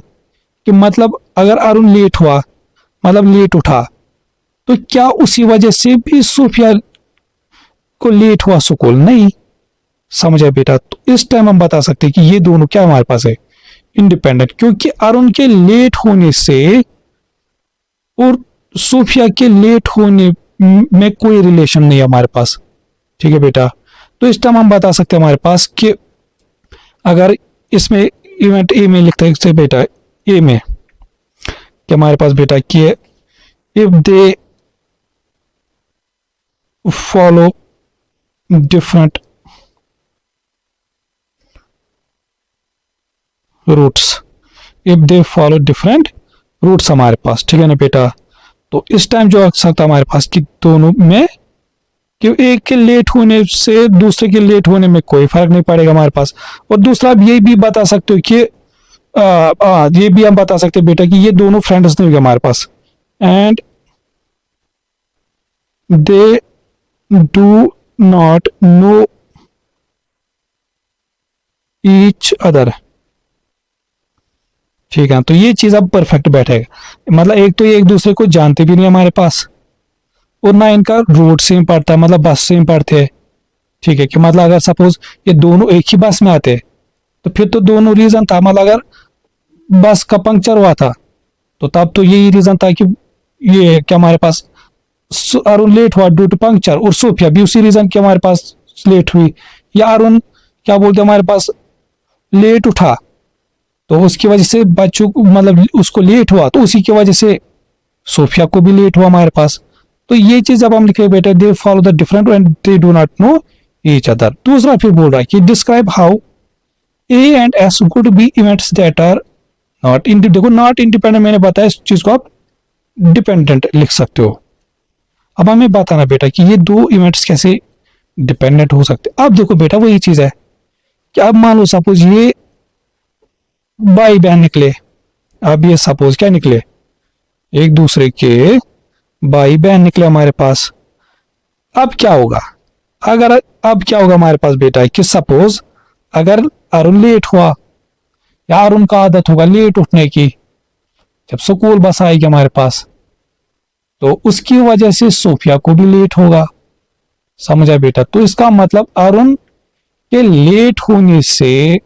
कि मतलब अगर अरुण लेट हुआ मतलब लेट उठा, तो क्या उसी वजह से भी सोफिया को लेट हुआ स्कूल? नहीं। समझा बेटा? तो इस टाइम हम बता सकते हैं कि ये दोनों क्या हमारे पास है, इंडिपेंडेंट, क्योंकि अरुण के लेट होने से और सोफिया के लेट होने में कोई रिलेशन नहीं है हमारे पास। ठीक है बेटा? तो इस टाइम हम बता सकते हैं हमारे पास कि अगर इसमें इवेंट ए में लिखते हैं बेटा, ए में कि हमारे पास बेटा कि if they follow different routes, if they follow different routes हमारे पास, ठीक है ना बेटा? तो इस टाइम जो आ सकता है हमारे पास कि दोनों में कि एक के लेट होने से दूसरे के लेट होने में कोई फर्क नहीं पड़ेगा हमारे पास। और दूसरा आप ये भी बता सकते हो कि ये भी हम बता सकते हैं बेटा कि ये दोनों फ्रेंड्स नहीं होंगे हमारे पास, and they do not know each other. ठीक है, तो ये चीज अब परफेक्ट बैठेगा। मतलब एक तो ये एक दूसरे को जानते भी नहीं हमारे पास, और ना इनका रूट सेम पड़ता है, मतलब बस सेम पड़ते हैं। ठीक है, कि मतलब अगर सपोज ये दोनों एक ही बस में आते तो फिर तो दोनों रीजन था, मतलब अगर बस का पंक्चर हुआ था तो तब तो यही रीजन था कि ये क्या हमारे पास अरुण लेट हुआ ड्यू टू पंक्चर, और सोफिया भी उसी रीजन के हमारे पास लेट हुई। या अरुण क्या बोलते हमारे पास लेट उठा तो उसकी वजह से बच्चों को मतलब उसको लेट हुआ, तो उसी की वजह से सोफिया को भी लेट हुआ हमारे पास। तो ये चीज अब हम लिखे बेटा they follow the different and they do not know each other. दूसरा फिर बोल रहा है कि describe how A and S could be events that are not in, देखो नॉट इंडिपेंडेंट मैंने बताया, इस चीज को आप डिपेंडेंट लिख सकते हो। अब हमें बताना बेटा कि ये दो इवेंट्स कैसे डिपेंडेंट हो सकते। अब देखो बेटा वही चीज है कि अब मान लो सपोज ये भाई बहन निकले, अब ये सपोज क्या निकले, एक दूसरे के भाई बहन निकले हमारे पास। अब क्या होगा, अगर अब क्या होगा हमारे पास बेटा कि सपोज अगर अरुण लेट हुआ, या अरुण का आदत होगा लेट उठने की, जब स्कूल बस आएगी हमारे पास तो उसकी वजह से सोफिया को भी लेट होगा। समझा बेटा? तो इसका मतलब अरुण के लेट होने से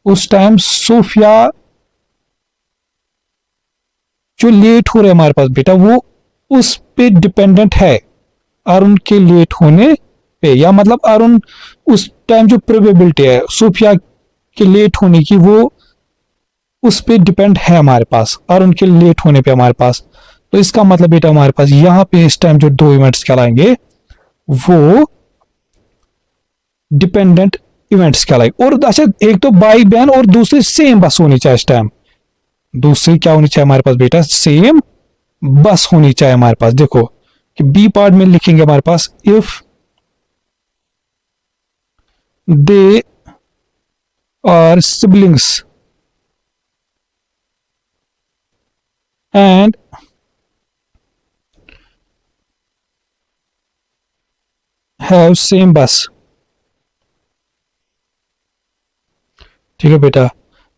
उस टाइम सोफिया जो लेट हो रहे हमारे पास बेटा वो उस पे डिपेंडेंट है, अरुण के लेट होने पे। या मतलब अरुण उस टाइम जो प्रोबेबिलिटी है सोफिया के लेट होने की वो उस पे डिपेंड है हमारे पास, अरुण के लेट होने पे हमारे पास। तो इसका मतलब बेटा हमारे पास यहाँ पे इस टाइम जो दो इवेंट्स कहलाएंगे वो डिपेंडेंट इवेंट्स कहलाएंगे। और अच्छा एक तो भाई बहन और दूसरी सेम बस होनी चाहिए इस टाइम, दूसरी क्या होनी चाहिए हमारे पास बेटा, सेम बस होनी चाहिए हमारे पास। देखो कि बी पार्ट में लिखेंगे हमारे पास if they are siblings and have same bus. ठीक है बेटा?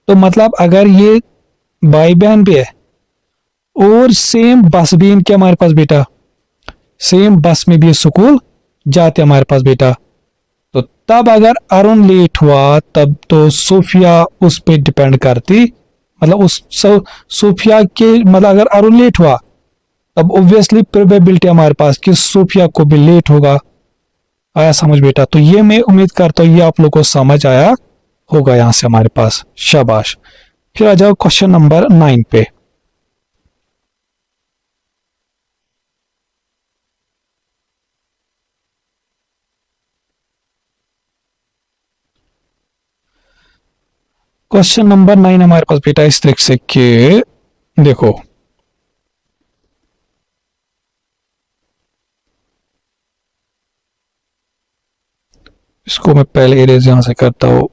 तो मतलब अगर ये भाई बहन भी है और सेम बस भी इनके हमारे पास बेटा, सेम बस में भी स्कूल जाते हमारे पास बेटा, तो तब अगर अरुण लेट हुआ तब तो सोफिया उस पे डिपेंड करती, मतलब उस सोफिया के मतलब अगर अरुण लेट हुआ तब ऑब्वियसली प्रोबेबिलिटी हमारे पास कि सोफिया को भी लेट होगा। आया समझ बेटा? तो ये मैं उम्मीद करता हूँ ये आप लोग को समझ आया होगा यहां से हमारे पास। शाबाश। फिर आ जाओ क्वेश्चन नंबर 9 पे। क्वेश्चन नंबर 9 हमारे पास बेटा इस तरीके से कि देखो, इसको मैं पहले इरेज यहां से करता हूं।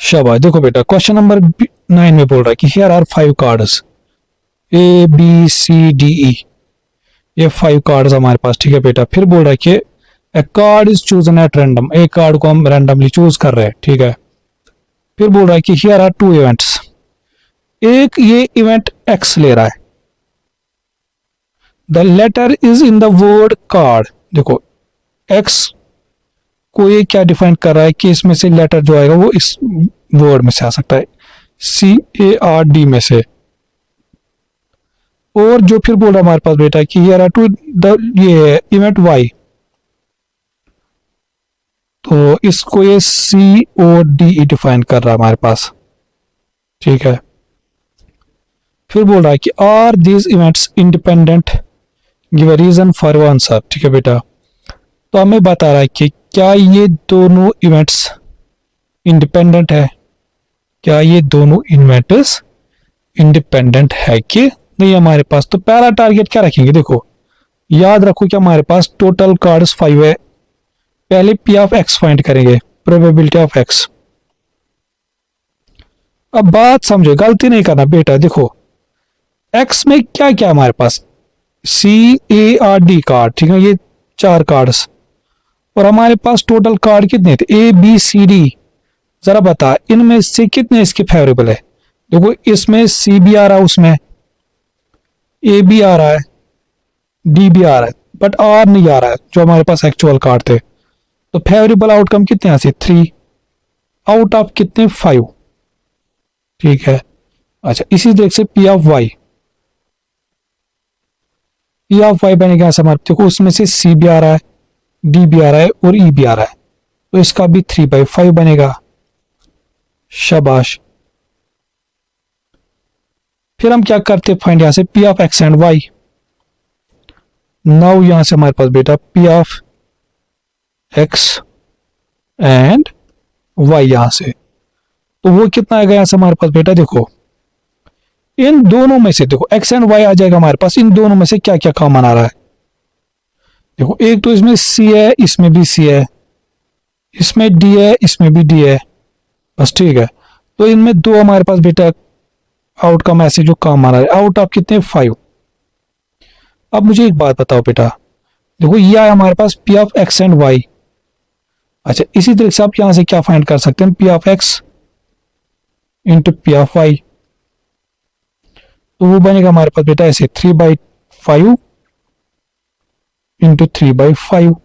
शाबाश। देखो बेटा क्वेश्चन नंबर 9 में बोल रहा है कि here are 5 cards A B C D E, ये 5 कार्ड्स हमारे पास, ठीक है बेटा। फिर बोल रहा है कि a card is chosen at random, एक कार्ड को हम रैंडमली चूज कर रहे हैं, ठीक है। फिर बोल रहा है कि हियर आर 2 इवेंट्स, एक ये इवेंट एक्स ले रहा है, the letter is in the word card. देखो एक्स को ये क्या डिफाइन कर रहा है कि इसमें से लेटर जो आएगा वो इस वर्ड में से आ सकता है, CARD में से। और जो फिर बोल रहा है हमारे पास बेटा कि हियर आर टू द ये इवेंट वाई, तो इसको ये CODE डिफाइन कर रहा है हमारे पास, ठीक है। फिर बोल रहा है कि are these events independent, give a reason for your answer, ठीक है बेटा। तो हमें बता रहा है कि क्या ये दोनों इवेंट्स इंडिपेंडेंट है, क्या ये दोनों इवेंट्स इंडिपेंडेंट है कि नहीं हमारे पास। तो पहला टारगेट क्या रखेंगे, देखो याद रखो कि हमारे पास टोटल कार्ड्स 5 है, पहले P ऑफ X फाइंड करेंगे, प्रोबेबिलिटी ऑफ X। अब बात समझो, गलती नहीं करना बेटा। देखो X में क्या क्या हमारे पास, CARD कार्ड, ठीक है, ये 4 कार्ड्स, और हमारे पास टोटल कार्ड कितने थे, ABCD। जरा बता इनमें से कितने इसके फेवरेबल है। देखो इसमें C भी आ रहा है, उसमें A भी आ रहा है, D भी आ रहा है, बट R नहीं आ रहा है जो हमारे पास एक्चुअल कार्ड थे। तो फेवरेबल आउटकम कितने यहां से 3 आउट ऑफ कितने 5, ठीक है। अच्छा इसी तरीके से P ऑफ Y बनेगा हमारे, देखो उसमें से C भी आ रहा है, D भी आ रहा है और E भी आ रहा है, तो इसका भी 3/5 बनेगा। शाबाश। फिर हम क्या करते हैं, फाइंड यहां से P of X and Y। Now यहां से हमारे पास बेटा P of X and Y यहां से, तो वो कितना आएगा यहां से हमारे पास बेटा। देखो इन दोनों में से, देखो X एंड Y आ जाएगा हमारे पास, इन दोनों में से क्या क्या कॉमन आ रहा है। देखो एक तो इसमें C है, इसमें भी C है, इसमें D है, इसमें भी D है, बस ठीक है। तो इनमें दो हमारे पास बेटा आउटकम ऐसे जो काम आ रहा है, आउट ऑफ कितने 5। अब मुझे एक बात बताओ बेटा, देखो ये आया हमारे पास P of X and Y। अच्छा इसी तरीके से आप यहां से क्या फाइंड कर सकते हैं, P of X into P of Y, तो वो बनेगा हमारे पास बेटा ऐसे 3/5 इंटू 3/5,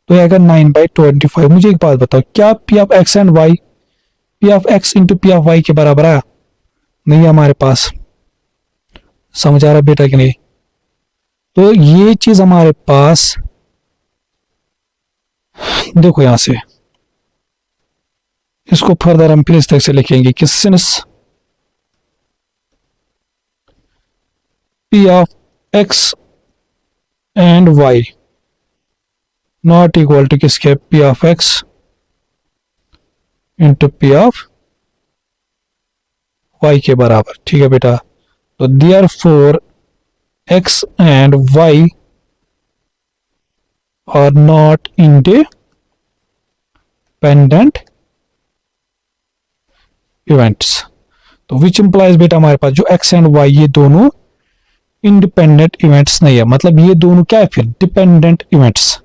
तो आएगा 9/25। मुझे एक बात बताओ, क्या P of X and Y P of X into P of Y के बराबर आया, नहीं हमारे पास। समझ आ रहा बेटा कि नहीं। तो ये चीज हमारे पास, देखो यहां से इसको फर्दर हम फिर इस तरह से लिखेंगे कि since P of X and Y not equal to किसके, P of X into P of Y के बराबर, ठीक है बेटा। तो therefore X and Y are not independent events. तो विच इंप्लाइज बेटा हमारे पास जो X एंड Y ये दोनों इंडिपेंडेंट इवेंट्स नहीं है, मतलब ये दोनों क्या है फिर डिपेंडेंट इवेंट्स।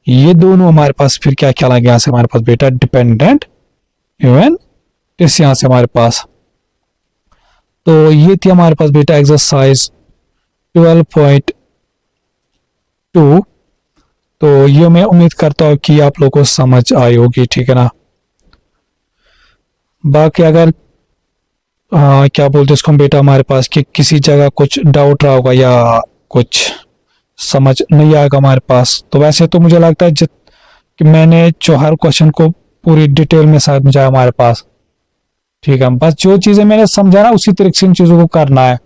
ये दोनों हमारे पास फिर क्या ख्याल आ गया यहां से हमारे पास बेटा डिपेंडेंट इवेंट, इस यहां से हमारे पास। तो ये थी हमारे पास बेटा एक्सरसाइज 12.2। तो ये मैं उम्मीद करता हूँ कि आप लोगों को समझ आई होगी, ठीक है ना। बाकी अगर क्या बोलते इसको हम बेटा हमारे पास कि किसी जगह कुछ डाउट रहा होगा या कुछ समझ नहीं आएगा हमारे पास, तो वैसे तो मुझे लगता है कि मैंने जो हर क्वेश्चन को पूरी डिटेल में समझाया हमारे पास, ठीक है। बस जो चीजें मैंने समझा ना उसी तरीके से इन चीजों को करना है,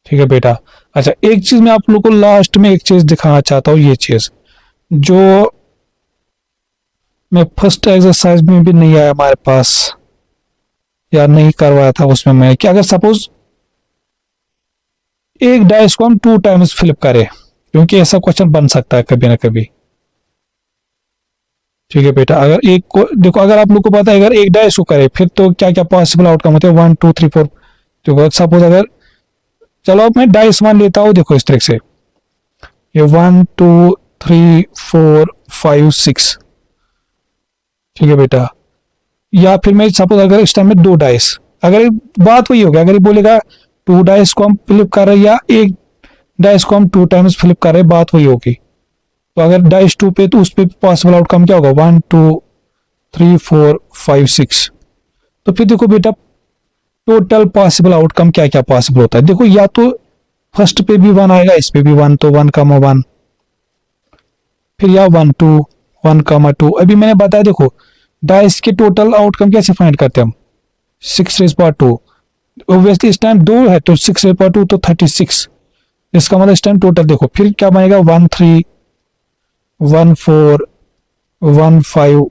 ठीक है बेटा। अच्छा एक चीज मैं आप लोगों को लास्ट में एक चीज दिखाना चाहता हूँ, ये चीज जो मैं फर्स्ट एक्सरसाइज में भी नहीं आया हमारे पास, या नहीं करवाया था उसमें मैं, कि अगर सपोज एक डाइस को हम 2 टाइम्स फ्लिप करें, क्योंकि ऐसा क्वेश्चन बन सकता है कभी ना कभी। ठीक है बेटा, अगर एक को देखो, अगर आप लोग को पता है अगर एक डाइस को करे फिर तो क्या क्या पॉसिबल आउटकम होते हैं, 1 2 3 4। देखो सपोज अगर, चलो अब मैं डाइस 1 लेता हूँ, देखो इस तरह से ये 1 2 3 4 5 6। ठीक है बेटा, या फिर मैं सपोज अगर इस टाइम में 2 डाइस, अगर बात वही होगी, अगर ये बोलेगा 2 डाइस को हम फ्लिप कर रहे हैं या एक डाइस को हम 2 टाइम्स फ्लिप कर रहे हैं, बात वही होगी। तो अगर डाइस 2 पे, तो उस पे पॉसिबल आउटकम क्या होगा, 1 2 3 4 5 6। तो फिर देखो बेटा टोटल पॉसिबल आउटकम क्या क्या पॉसिबल होता है। देखो या तो फर्स्ट पे भी 1 आएगा, इस पे भी 1, तो 1 कमा 1, फिर या 1 2 1 कमा 2। अभी मैंने बताया देखो डाइस के टोटल आउटकम कैसे फाइंड करते हैं हम, 6 रेज़ पावर 2। ऑब्वियसली इस टाइम 2 है तो 6 रेज़ पावर 2 तो 36, इसका मतलब इस टाइम टोटल देखो फिर क्या बनेगा, 1 3 1 4 1 5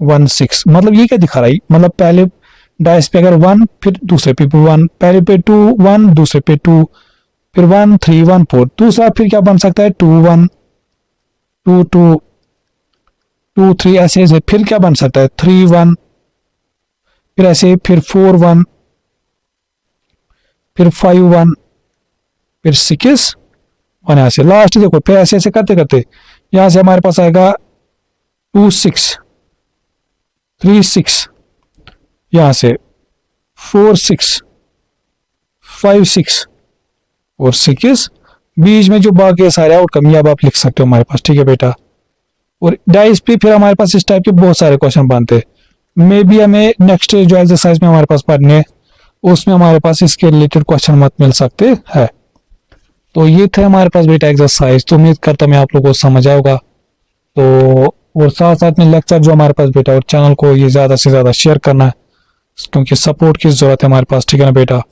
1 6। मतलब ये क्या दिखा रहा है, मतलब पहले डाइस पे अगर 1, फिर दूसरे पे 1, पहले पे 2 1, दूसरे पे 2, फिर 1 3 1 4। दूसरा फिर क्या बन सकता है, 2 1 2 2 2 3, ऐसे ऐसे। फिर क्या बन सकता है, 3 1, फिर ऐसे, फिर 4 1, फिर 5 1, फिर 6 1, यहाँ से लास्ट देखो। फिर ऐसे ऐसे करते करते यहाँ से हमारे पास आएगा 2 6 3 6, यहाँ से 4 6 5 6 और 6, बीच में जो बाकी सारे आउटकम ये अब आप लिख सकते हो हमारे पास। ठीक है बेटा, और डाइस पे फिर हमारे पास इस टाइप के बहुत सारे क्वेश्चन बनते हैं। मे बी हमें नेक्स्ट जो एक्सरसाइज में हमारे पास पढ़ने हैं उसमें हमारे पास इसके रिलेटेड क्वेश्चन मत मिल सकते हैं। तो ये थे हमारे पास बेटा एक्सरसाइज, तो उम्मीद करता मैं आप लोगों को समझ आएगा। तो और साथ साथ में लेक्चर जो हमारे पास बेटा, और चैनल को ये ज़्यादा से ज़्यादा शेयर करना है, क्योंकि सपोर्ट की ज़रूरत है हमारे पास। ठीक है ना बेटा,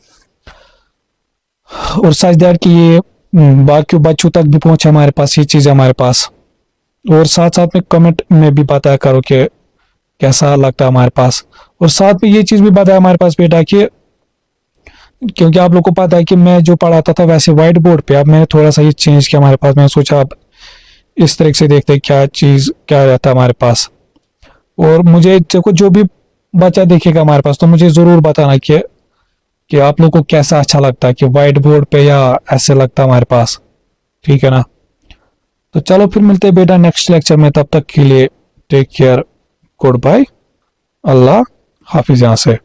और सच दैट कि ये बाकी बच्चों तक भी पहुंचे हमारे पास ये चीज़ हमारे पास। और साथ साथ में कमेंट में भी बताया करो कि कैसा लगता है हमारे पास। और साथ में ये चीज़ भी बताया हमारे पास बेटा कि, क्योंकि आप लोग को पता है कि मैं जो पढ़ाता था वैसे व्हाइट बोर्ड पे, अब मैंने थोड़ा सा ये चेंज किया हमारे पास। मैंने सोचा अब इस तरह से देखते हैं क्या चीज़ क्या रहता है हमारे पास। और मुझे देखो जो भी बच्चा देखेगा हमारे पास, तो मुझे ज़रूर बताना कि आप लोग को कैसा अच्छा लगता है, कि व्हाइट बोर्ड पे या ऐसे लगता है हमारे पास। ठीक है ना, तो चलो फिर मिलते हैं बेटा नेक्स्ट लेक्चर में। तब तक के लिए टेक केयर, गुड बाय, अल्लाह हाफिज। यहाँ से